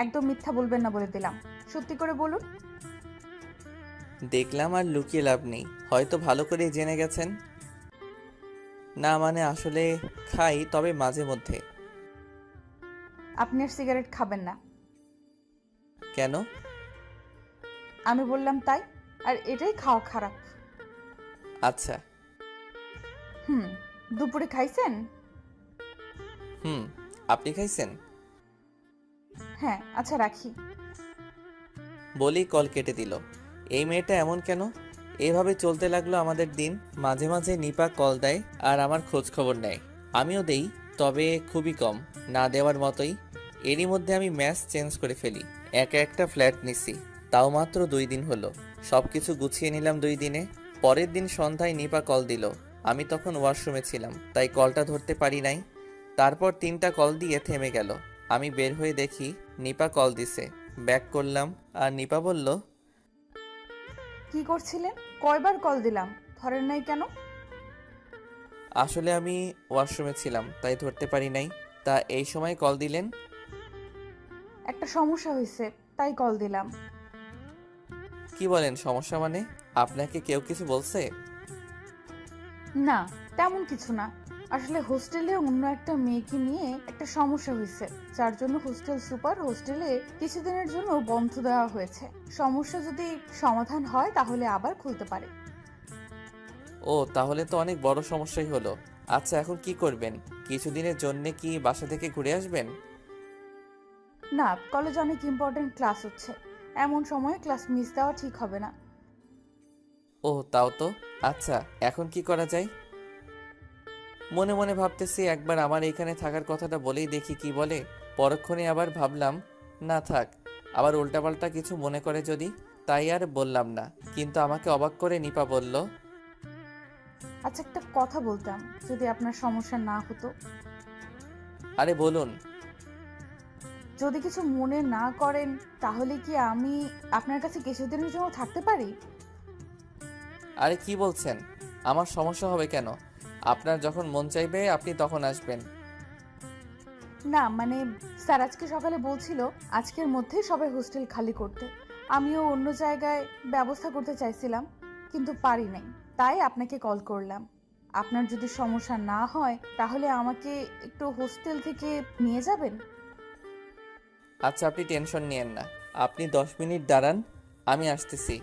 একদম মিথ্যা বলবেন না বলে দিলাম, সত্যি করে বলুন। দেখলাম আর লুকিয়ে লাভ নেই, হয়তো ভালো করেই জেনে গেছেন। না মানে আসলে খাই, তবে মাঝে মধ্যে। আপনি আর সিগারেট খাবেন না। কেন? আমি বললাম তাই, আর এটাই খাওয়া খারাপ। আচ্ছা। দুপুরে খাইছেন? আপনি খাইছেন? হ্যাঁ। আচ্ছা রাখি। বলি কল কেটে দিল। এই মেয়েটা এমন কেন? এভাবে চলতে লাগলো আমাদের দিন। মাঝে মাঝে নিপা কল দেয় আর আমার খোঁজ খবর নেয়, আমিও দেই, তবে খুবই কম, না দেওয়ার মতোই। এরই মধ্যে আমি ম্যাচ চেঞ্জ করে ফেলি। একা একটা ফ্ল্যাট নিছি, তাও মাত্র 2 দিন হলো। সব কিছু গুছিয়ে নিলাম 2 দিনে। পরের দিন সন্ধ্যায় নিপা কল দিল। আমি তখন ওয়াশরুমে ছিলাম, তাই কলটা ধরতে পারি নাই। তারপর 3টা কল দিয়ে থেমে গেল। আমি বের হয়ে দেখি নিপা কল দিছে। ব্যাক করলাম আর নিপা বলল, কি করছিলেন? কয়বার কল দিলাম, ধরেন নাই কেন? আসলে আমি ওয়াশরুমে ছিলাম, তাই ধরতে পারি নাই। তা এই সময় কল দিলেন? একটা সমস্যা হয়েছে, তাই কল দিলাম। কি বলেন সমস্যা মানে? আপনাকে কেউ কিছু বলছে? না, তেমন কিছু না। আসলে হোস্টেলে অন্য একটা মেয়েকে নিয়ে একটা সমস্যা হয়েছে, যার জন্য হোস্টেল সুপার হোস্টেলে কিছুদিনের জন্য বন্ধ দেওয়া হয়েছে। সমস্যা যদি সমাধান হয় তাহলে আবার খুলতে পারে। ও, তাহলে তো অনেক বড় সমস্যাই হলো। আচ্ছা, এখন কি করবেন? কিছুদিনের জন্য কি বাসা থেকে ঘুরে আসবেন? না, কলেজে অনেক ইম্পর্টেন্ট ক্লাস হচ্ছে, এমন সময়ে ক্লাস মিস দেওয়া ঠিক হবে না। ও তাও তো। আচ্ছা, এখন কি করা যায়? মনে মনে ভাবতেছি একবার আমার এইখানে থাকার কথাটা বলেই দেখি কি বলে। পরক্ষণে আবার ভাবলাম না থাক, আবার উল্টাপাল্টা কিছু মনে করে যদি, তাই আর বললাম না। কিন্তু আমাকে অবাক করে নিপা বলল, আচ্ছা, একটা কথা বলতাম যদি আপনার সমস্যা না হতো। আরে বলুন। যদি কিছু মনে না করেন তাহলে কি আমি আপনার কাছে কিছুদিনের জন্য থাকতে পারি? আরে কি বলছেন? আমার সমস্যা হবে কেন? আপনার যখন মন চাইবে আপনি তখন আসবেন। না মানে, স্যার আজকে সকালে বলছিল আজকের মধ্যেই সবাই হোস্টেল খালি করতে। আমিও অন্য জায়গায় ব্যবস্থা করতে চাইছিলাম, কিন্তু পারি নাই, তাই আপনাকে কল করলাম। আপনার যদি সমস্যা না হয় তাহলে আমাকে একটু হোস্টেল থেকে নিয়ে যাবেন। আচ্ছা, আপনি টেনশন নিয়েন না, আপনি 10 মিনিট দাঁড়ান, আমি আসতেছি।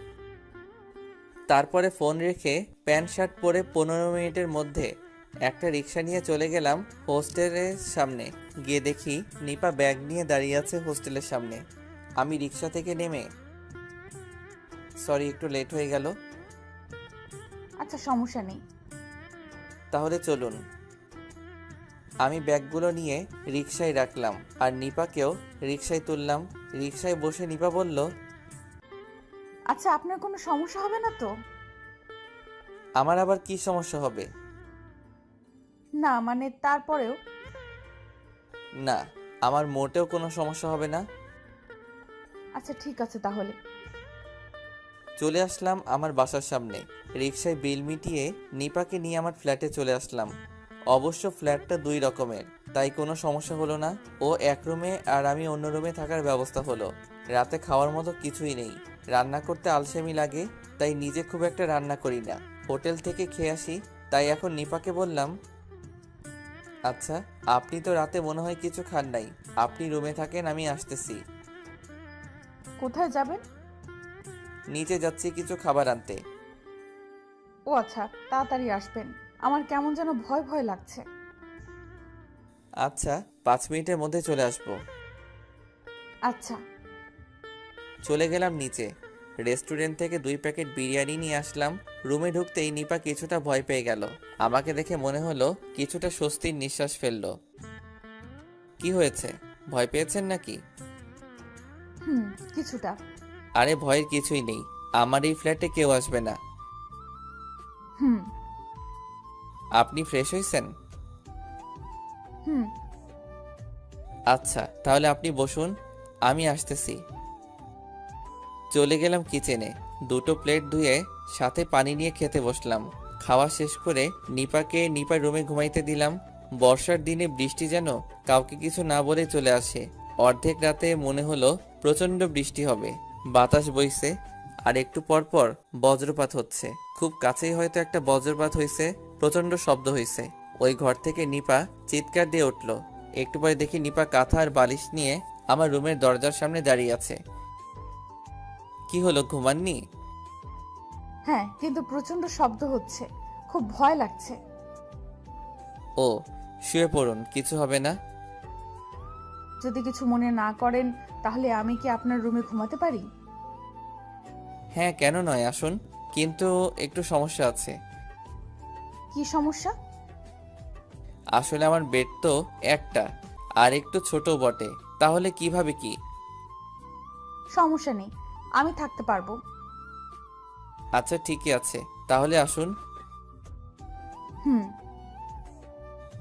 তারপরে ফোন রেখে প্যান্ট শার্ট পরে 15 মিনিটের মধ্যে একটা রিক্সা নিয়ে চলে গেলাম হোস্টেলের সামনে। গিয়ে দেখি নিপা ব্যাগ নিয়ে দাঁড়িয়ে আছে হোস্টেলের সামনে। আমি রিক্সা থেকে নেমে, সরি একটু লেট হয়ে গেল। আচ্ছা, সমস্যা নেই। তাহলে চলুন। আমি ব্যাগগুলো নিয়ে রিক্সায় রাখলাম আর নিপাকেও রিক্সায় তুললাম। রিক্সায় বসে নিপা বলল, আচ্ছা, আপনার কোনো সমস্যা হবে না তো? আমার আবার কি সমস্যা হবে? না মানে, তারপরেও। না, আমার মোটেও কোনো সমস্যা হবে না। আচ্ছা ঠিক আছে তাহলে। চলে আসলাম আমার বাসার সামনে। রিক্সায় বিল মিটিয়ে নিপাকে নিয়ে আমার ফ্ল্যাটে চলে আসলাম। অবশ্য ফ্ল্যাটটা 2 রকমের, তাই কোনো সমস্যা হলো না। ও এক রুমে আর আমি অন্য রুমে থাকার ব্যবস্থা হলো। রাতে খাওয়ার মতো কিছুই নেই, রান্না করতে আলসেমি লাগে, তাই নিজে খুব একটা রান্না করি না, হোটেল থেকে খেয়ে আসি। তাই এখন নিপাকে বললাম, আচ্ছা আপনি তো রাতে মনে হয় কিছু খান নাই, আপনি রুমে থাকেন, আমি আসতেছি। কোথায় যাবেন? নিচে যাচ্ছি কিছু খাবার আনতে। ও আচ্ছা, তাড়াতাড়ি আসবেন, আমার কেমন যেন ভয় ভয় লাগছে। আচ্ছা 5 মিনিটের মধ্যে চলে আসবো। আচ্ছা। চলে গেলাম নিচে। রেস্টুরেন্ট থেকে 2 প্যাকেট বিরিয়ানি নিয়ে আসলাম। রুমে ঢুকতেই নিপা কিছুটা ভয় পেয়ে গেল। আমাকে দেখে মনে হলো কিছুটা স্বস্তির নিঃশ্বাস ফেললো। কি হয়েছে, ভয় পেয়েছেন নাকি? কিছুটা। আরে ভয়ের কিছুই নেই, আমার এই ফ্ল্যাটে কেউ আসবে না। হুম আপনি ফ্রেশ হয়েছেন? হুম আচ্ছা তাহলে আপনি বসুন, আমি আসতেছি। চলে গেলাম কিচেনে, 2টো প্লেট ধুয়ে সাথে পানি নিয়ে খেতে বসলাম। খাওয়া শেষ করে নিপার রুমে ঘুমাইতে দিলাম। বর্ষার দিনে বৃষ্টি যেন কাউকে কিছু না বলে চলে আসে। অর্ধেক রাতে মনে হলো প্রচণ্ড বৃষ্টি হবে। বাতাস বইছে আর একটু পর পর বজ্রপাত হচ্ছে। খুব কাছেই হয়তো একটা বজ্রপাত হয়েছে, প্রচণ্ড শব্দ হয়েছে। ওই ঘর থেকে নিপা চিৎকার দিয়ে উঠল। একটু পরে দেখি নিপা কাঁথা আর বালিশ নিয়ে আমার রুমের দরজার সামনে দাঁড়িয়ে আছে। কি হলো, ঘুমাননি? হ্যাঁ, কিন্তু প্রচন্ড শব্দ হচ্ছে, খুব ভয় লাগছে। ও শুয়ে পড়ুন, কিছু হবে না। যদি কিছু মনে না করেন তাহলে আমি কি আপনার রুমে ঘুমাতে পারি? হ্যাঁ কেন নয়, আসুন। কিন্তু একটু সমস্যা আছে। কি সমস্যা? আসলে আমার বেড তো একটা, আর একটু ছোট বটে। তাহলে কিভাবে কি? সমস্যা নেই, আমি থাকতে পারবো। আচ্ছা ঠিকই আছে, তাহলে আসুন। হুম।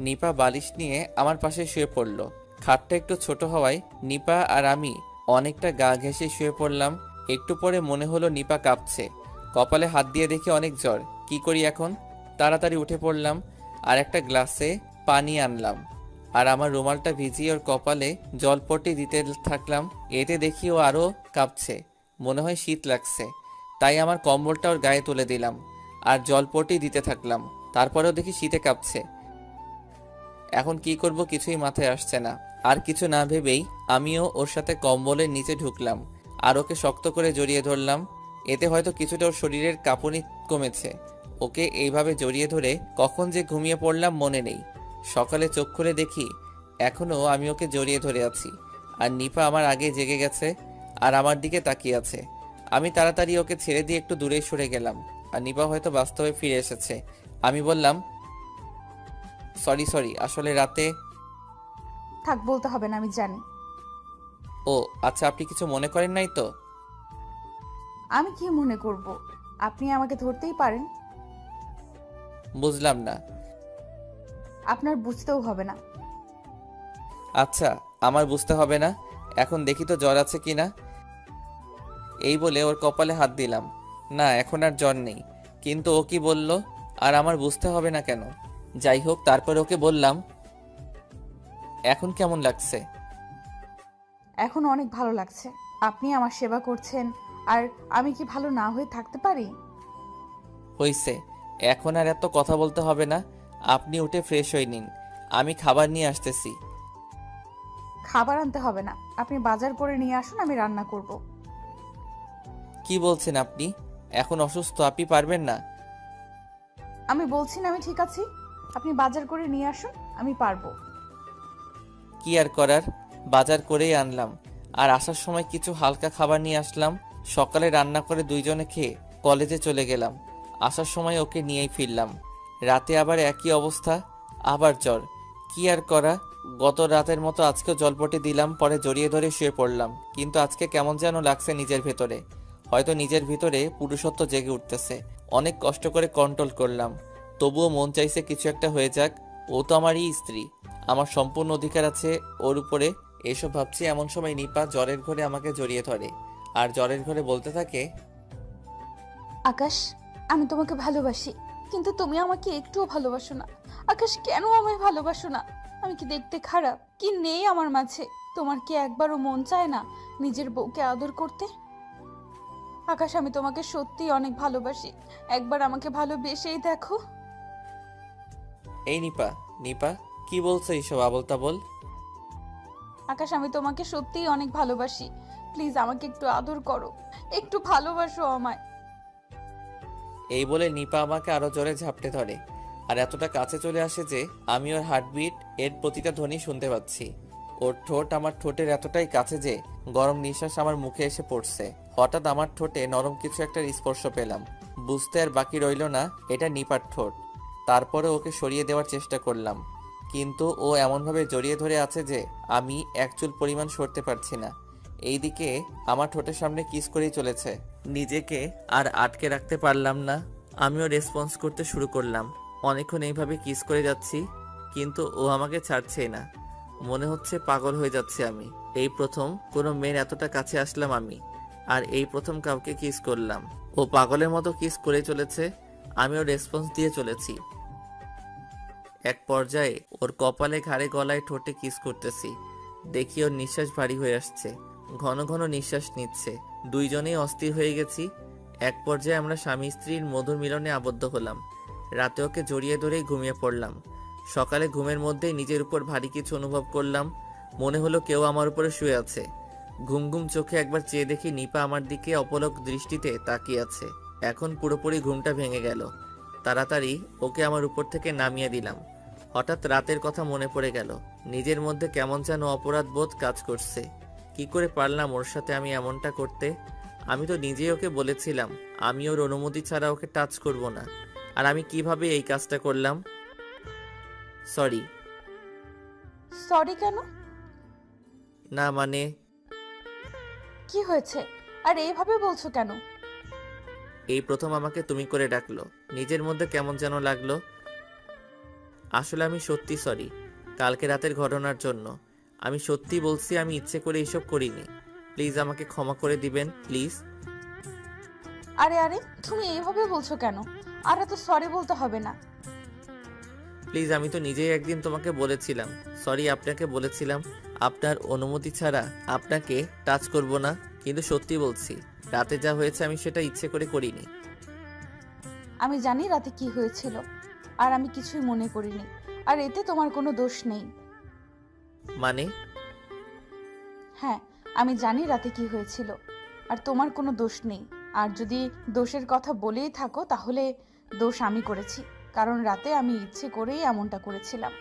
নিপা বালিশ নিয়ে আমার পাশে শুয়ে পড়ল। খাটটা একটু ছোট হওয়ায় নিপা আর আমি অনেকটা গা ঘেঁষে শুয়ে পড়লাম। একটু পরে মনে হলো নিপা কাঁপছে। কপালে হাত দিয়ে দেখি অনেক জ্বর। কি করি এখন? তাড়াতাড়ি উঠে পড়লাম আর একটা গ্লাসে পানি আনলাম আর আমার রুমালটা ভিজিয়ে ওর কপালে জলপট্টি দিতে থাকলাম। এতে দেখি ও আরও কাঁপছে, মনে হয় শীত লাগছে। তাই আমার কম্বলটা ওর গায়ে তুলে দিলাম আর জলপট্টি দিতে থাকলাম। তারপরেও দেখি শীতে কাঁপছে। এখন কি করব কিছুই মাথায় আসছে না। আর কিছু না ভেবেই আমিও ওর সাথে কম্বলের নিচে ঢুকলাম আর ওকে শক্ত করে জড়িয়ে ধরলাম। এতে হয়তো কিছুটা ওর শরীরের কাঁপুনি কমেছে। ওকে এইভাবে জড়িয়ে ধরে কখন যে ঘুমিয়ে পড়লাম মনে নেই। সকালে চোখ খুলে দেখি এখনও আমি ওকে জড়িয়ে ধরে আছি আর নিপা আমার আগে জেগে গেছে আর আমার দিকে তাকিয়ে আছে। আমি তাড়াতাড়ি ওকে ছেড়ে দিয়ে একটু দূরে সরে গেলাম আর নিপা হয়তো বাস্তবে ফিরে এসেছে। আমি বললাম, সরি আসলে রাতে। থাক, বলতে হবে না, আমি জানি। ও আচ্ছা, আপনি কিছু মনে করেন নাই তো? আমি কি মনে করব? আপনি আমাকে ধরতেই পারেন। বুঝলাম না। আপনার বুঝতেও হবে না। আচ্ছা আমার বুঝতে হবে না, এখন দেখি তো জ্বর আছে কিনা। এই বলে ওর কপালে হাত দিলাম। না এখন আর জ্বর নেই। কিন্তু ও কি বলল আর আমার বুঝতে হবে না কেন? যাই হোক, তারপর ওকে বললাম, এখন কেমন লাগছে? এখন অনেক ভালো লাগছে। আপনি আমার সেবা করছেন আর আমি কি ভালো না হয়ে থাকতে পারি? হইছে, এখন আর এত কথা বলতে হবে না। আপনি উঠে ফ্রেশ হয়ে নিন, আমি খাবার নিয়ে আসতেছি। খাবার আনতে হবে না, আপনি বাজার করে নিয়ে আসুন, আমি রান্না করব। কি বলছেন আপনি? এখন অসুস্থ, আপনি পারবেন না। আমি বলছি না আমি ঠিক আছি, আপনি বাজার করে নিয়ে আসুন, আমি পারবো। কি আর করার, বাজার করেই আনলাম। আর আসার সময় কিছু হালকা খাবার নিয়ে আসলাম। সকালে রান্না করে দুইজনে খেয়ে কলেজে চলে গেলাম। আসার সময় ওকে নিয়েই ফিরলাম। রাতে আবার একই অবস্থা, আবার জ্বর। কি আর করা, গত রাতের মতো আজকেও জলপটি দিলাম, পরে জড়িয়ে ধরে শুয়ে পড়লাম। কিন্তু আজকে কেমন যেন লাগছে নিজের ভেতরে, হয়তো নিজের ভিতরে পুরুষত্ব জেগে উঠতেছে। অনেক কষ্ট করে কন্ট্রোল করলাম, তবুও মন চাইছে কিছু একটা হয়ে যাক। ও তো আমারই স্ত্রী, আমার সম্পূর্ণ অধিকার আছে ওর উপরে। এসব ভাবছি এমন সময় নিপা জ্বরের ঘরে আমাকে জড়িয়ে ধরে আর জ্বরের ঘরে বলতে থাকে, আকাশ, আমি তোমাকে ভালোবাসি, কিন্তু তুমি আমাকে একটুও ভালোবাসো না। আকাশ, কেন আমায় ভালোবাসো না? আমি কি দেখতে খারাপ? কি নেই আমার মাঝে? তোমার কি একবারও মন চায় না নিজের বউকে আদর করতে? আকাশ, আমি তোমাকে সত্যি অনেক ভালোবাসি। একবার আমাকে ভালোবেসেই দেখো। এই নিপা, নিপা, কি বলছো এইসব আবল তাবল? আকাশ, আমি তোমাকে সত্যিই অনেক ভালোবাসি। প্লিজ আমাকে একটু আদর করো, একটু ভালোবাসো আমায়। এই বলে নিপা আমাকে আরো জোরে ঝাপটে ধরে আর এতটা কাছে চলে আসে যে আমি ওর হার্টবিট এর প্রতিটা ধ্বনি শুনতে পাচ্ছি। ওর ঠোঁট আমার ঠোঁটের এতটাই কাছে যে গরম নিঃশ্বাস আমার মুখে এসে পড়ছে। হঠাৎ আমার ঠোঁটে নরম কিছু একটা স্পর্শ পেলাম। বুঝতে আর বাকি রইল না এটা নিপার ঠোঁট। তারপরে ওকে সরিয়ে দেওয়ার চেষ্টা করলাম, কিন্তু ও এমনভাবে জড়িয়ে ধরে আছে যে আমি এক চুল পরিমাণ সরতে পারছি না। এইদিকে আমার ঠোঁটের সামনে কিস করেই চলেছে। নিজেকে আর আটকে রাখতে পারলাম না, আমিও রেসপন্স করতে শুরু করলাম। অনেকক্ষণ এইভাবে কিস করে যাচ্ছি, কিন্তু ও আমাকে ছাড়ছেই না। মনে হচ্ছে পাগল হয়ে যাচ্ছে আমি। এই প্রথম কোনো মেয়ের এতটা কাছে আসলাম আমি, আর এই প্রথম কাউকে কিস করলাম। ও পাগলের মতো কিস করে চলেছে, আমিও রেসপন্স দিয়ে চলেছি। এক পর্যায়ে ওর কপালে, ঘাড়ে, গলায়, ঠোঁটে কিস করতেছি। দেখি ওর নিঃশ্বাস ভারী হয়ে আসছে, ঘন ঘন নিঃশ্বাস নিচ্ছে। দুইজনেই অস্থির হয়ে গেছি। এক পর্যায়ে আমরা স্বামী স্ত্রীর মধুর মিলনে আবদ্ধ হলাম। রাতে ওকে জড়িয়ে ধরেই ঘুমিয়ে পড়লাম। সকালে ঘুমের মধ্যেই নিজের উপর ভারী কিছু অনুভব করলাম। মনে হলো কেউ আমার উপরে শুয়ে আছে। ঘুম ঘুম চোখে একবার চেয়ে দেখি নিপা আমার দিকে অপলক দৃষ্টিতে তাকিয়ে আছে। এখন পুরোপুরি ঘুমটা ভেঙে গেল। তাড়াতাড়ি ওকে আমার উপর থেকে নামিয়ে দিলাম। হঠাৎ রাতের কথা মনে পড়ে গেল। নিজের মধ্যে কেমন যেন অপরাধ বোধ কাজ করছে। কি করে পারলাম ওর সাথে আমি এমনটা করতে? আমি তো নিজেই ওকে বলেছিলাম আমি ওর অনুমতি ছাড়া ওকে টাচ করব না। আর আমি কিভাবে এই কাজটা করলাম? সরি। সরি কেন? না মানে কি হয়েছে? আর এইভাবে বলছো কেন? এই প্রথম আমাকে তুমি করে ডাকলো, নিজের মধ্যে কেমন যেন লাগলো। আসলে আমি সত্যি সরি কালকে রাতের ঘটনার জন্য। আমি সত্যি বলছি, আমি ইচ্ছে করে এসব করিনি। প্লিজ আমাকে ক্ষমা করে দিবেন, প্লিজ। আরে আরে, তুমি এইভাবে বলছো কেন? আর এত সরি বলতে হবে না। প্লিজ, আমি তো নিজেই একদিন তোমাকে বলেছিলাম, সরি আপনাকে বলেছিলাম আপনার অনুমতি ছাড়া আপনাকে টাচ করব না। কিন্তু সত্যি বলছি, রাতে যা হয়েছে আমি সেটা ইচ্ছে করে করিনি। আমি জানি রাতে কি হয়েছিল, আর আমি কিছুই মনে করিনি। আর এতে তোমার কোনো দোষ নেই। মানে? হ্যাঁ, আমি জানি রাতে কি হয়েছিল, আর তোমার কোনো দোষ নেই। আর যদি দোষের কথা বলেই থাকো তাহলে দোষ আমি করেছি, কারণ রাতে আমি ইচ্ছে করেই এমনটা করেছিলাম।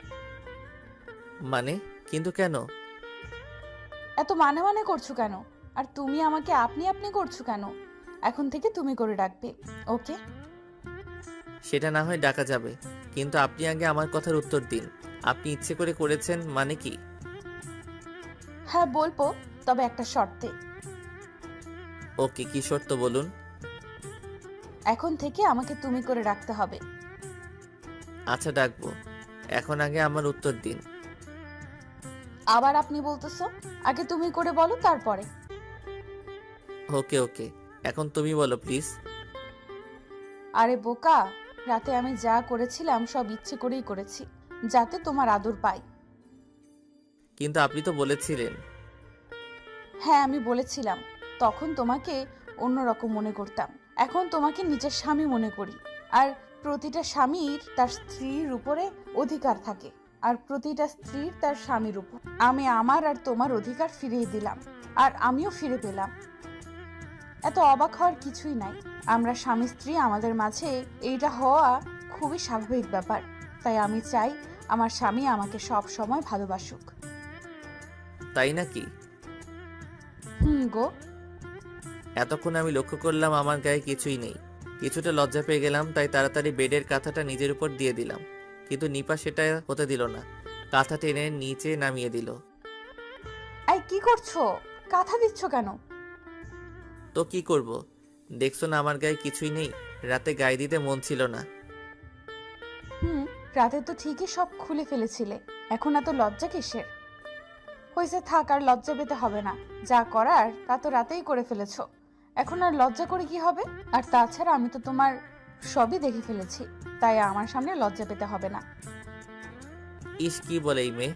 মানে? কিন্তু কেন? এত মানে মানে করছো কেন? আর তুমি আমাকে আপনি আপনি করছো কেন? এখন থেকে তুমি করে ডাকবে, ওকে? সেটা না হয় ডাকা যাবে, কিন্তু আপনি আগে আমার কথার উত্তর দিন। আপনি ইচ্ছে করে করেছেন মানে কি? হ্যাঁ বলবো, তবে একটা শর্তে। ওকে, কি শর্ত বলুন? এখন থেকে আমাকে তুমি করে ডাকতে হবে। আচ্ছা ডাকবো, এখন আগে আমার উত্তর দিন। আবার আপনি বলতেছো? আগে তুমি করে বলো, তারপরে। ওকে ওকে, এখন তুমি বলো প্লিজ। আরে বোকা, রাতে আমি যা করেছিলাম সব ইচ্ছে করেই করেছি, যাতে তোমার আদর পাই। কিন্তু আপনি তো বলেছিলেন। হ্যাঁ আমি বলেছিলাম, তখন তোমাকে অন্যরকম মনে করতাম। এখন তোমাকে নিজের স্বামী মনে করি। আর প্রতিটা স্বামীর তার স্ত্রীর উপরে অধিকার থাকে, আর প্রতিটা স্ত্রীর তার স্বামীর উপর। আমি আমার আর তোমার অধিকার ফিরিয়ে দিলাম, আর আমিও ফিরে পেলাম। এত অবাক হওয়ার কিছুই নাই। আমরা স্বামী স্ত্রী, আমাদের মাঝে এইটা হওয়া খুবই স্বাভাবিক ব্যাপার। তাই আমি চাই আমার স্বামী আমাকে সব সময় ভালোবাসুক। তাই নাকি? গো। এতক্ষণ আমি লক্ষ্য করলাম আমার গায়ে কিছুই নেই। কিছুটা লজ্জা পেয়ে গেলাম, তাই তাড়াতাড়ি বেডের কাঁথাটা নিজের উপর দিয়ে দিলাম। কিন্তু নিপা সেটা হতে দিল না, কাঁথা টেনে নিচে নামিয়ে দিল। এই কি করছো? কাঁথা দিচ্ছ কেন? তো কি করব? দেখছো না আমার গায়ে কিছুই নেই। রাতে গায়ে দিতে মন ছিল না। রাতে তো ঠিকই সব খুলে ফেলেছিলে, এখন এত লজ্জা কিসের? হয়েছে, থাক, আর লজ্জা পেতে হবে না। যা করার তা তো রাতেই করে ফেলেছো, এখন আর লজ্জা করে কি হবে? আর তাছাড়া আমি তো তোমার সবই দেখে ফেলেছি, তাই আমার সামনে লজ্জা পেতে হবে না। ইস, কি বলে এই মেয়ে!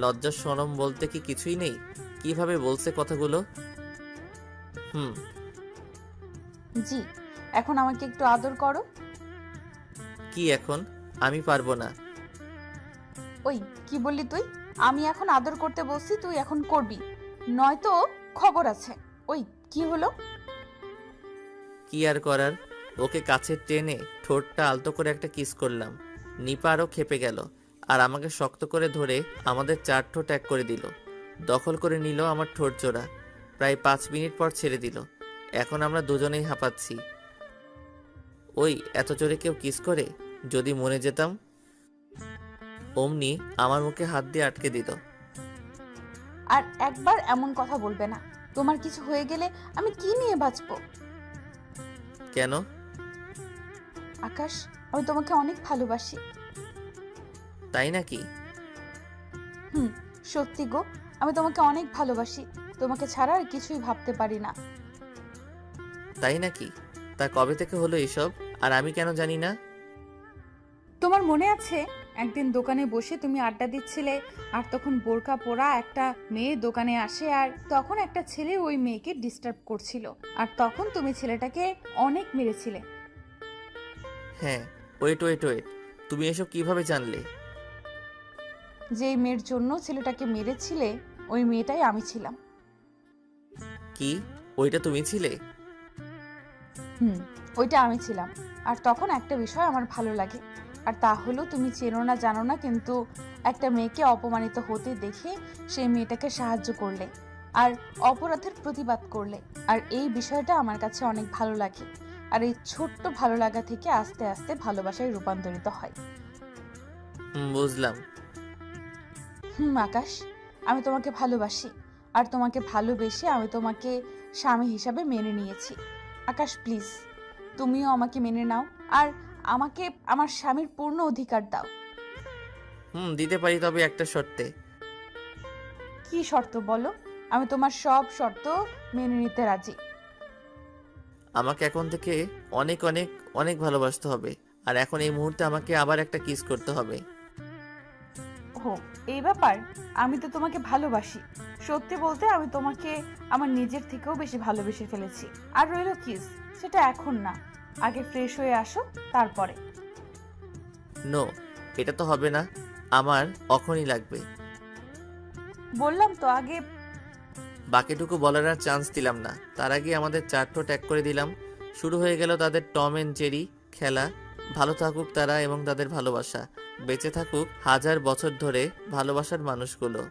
লজ্জা শরম বলতে কি কিছুই নেই? কিভাবে বলছে কথাগুলো! জি, এখন আমাকে একটু আদর করো। কি এখন? আমি পারবো না। ওই কি বললি তুই? আমি এখন আদর করতে বলছি, তুই এখন করবি, নয়তো খবর আছে। ওই কি হলো? কি আর করার, ওকে কাছে টেনে ঠোঁটটা আলতো করে একটা কিস করলাম। নিপা আরও খেপে গেল আর আমাকে শক্ত করে ধরে আমাদের 4 ঠোঁট এক করে দিল। দখল করে নিল আমার ঠোঁট জোড়া। প্রায় 5 মিনিট পর ছেড়ে দিল। এখন আমরা দুজনেই হাঁপাচ্ছি। ওই এত জোরে কেউ কিস করে? যদি মনে যেতাম। অমনি আমার মুখে হাত দিয়ে আটকে দিল। আর একবার এমন কথা বলবে না। তোমার কিছু হয়ে গেলে আমি কি নিয়ে বাঁচবো? কেন? আকাশ, আমি তোমাকে অনেক ভালোবাসি। তাই নাকি? সত্যি গো, আমি তোমাকে অনেক ভালোবাসি। তোমাকে ছাড়া আর কিছুই ভাবতে পারি না। তাই নাকি? তা কবে থেকে হলো এসব, আর আমি কেন জানি না? তোমার মনে আছে একদিন দোকানে বসে তুমি আড্ডা দিচ্ছিলে, আর তখন বোরকা পরা একটা মেয়ে দোকানে আসে, আর তখন একটা ছেলে ওই মেয়েকে ডিস্টার্ব করছিল, আর তখন তুমি ছেলেটাকে অনেক মেরেছিলে। হ্যাঁ, ওয়েট ওয়েট ওয়েট, তুমি এসব কিভাবে জানলে? যেই মেয়ের জন্য ছেলেটাকে মেরেছিলে ওই মেয়েটাই আমি ছিলাম। কি? ওইটা তুমি ছিলে? ওইটা আমি ছিলাম। আর তখন একটা বিষয় আমার ভালো লাগে, আর তা হলো তুমি চেনো না জানো না, কিন্তু একটা মেয়েকে অপমানিত হতে দেখে সেই মেয়েটাকে সাহায্য করলে আর অপরাধের প্রতিবাদ করলে। আর এই বিষয়টা আমার কাছে অনেক ভালো লাগে, আর এই ছোট্ট ভালো লাগা থেকে আস্তে আস্তে ভালোবাসায় রূপান্তরিত হয়। বুঝলাম। আকাশ, আমি তোমাকে ভালোবাসি, আর তোমাকে ভালোবেসে আমি তোমাকে স্বামী হিসাবে মেনে নিয়েছি। আকাশ প্লিজ, তুমিও আমাকে মেনে নাও, আর আমাকে আমার স্বামীর পূর্ণ অধিকার দাও। দিতে পারি, তবে একটা শর্তে। কি শর্ত বলো? আমি তোমার সব শর্ত মেনে নিতে রাজি। আমাকে এখন থেকে অনেক অনেক অনেক ভালোবাসতে হবে, আর এখন এই মুহূর্তে আমাকে আবার একটা কিস করতে হবে। ও, এই ব্যাপার? আমি তো তোমাকে ভালোবাসি। সত্যি বলতে আমি তোমাকে আমার নিজের থেকেও বেশি ভালোবেসে ফেলেছি। আর রইলো কিস, সেটা এখন না, আগে ফ্রেশ হয়ে আসো তারপরে। নো, এটা তো হবে না, আমার এখনই লাগবে। বললাম তো আগে। বাকিটুকু বলার আর চান্স দিলাম না, তার আগে আমাদের 4 ঠোঁট এক করে দিলাম। শুরু হয়ে গেল তাদের টম এন্ড জেরি খেলা। ভালো থাকুক তারা এবং তাদের ভালোবাসা, বেঁচে থাকুক 1000 বছর ধরে ভালোবাসার মানুষগুলো।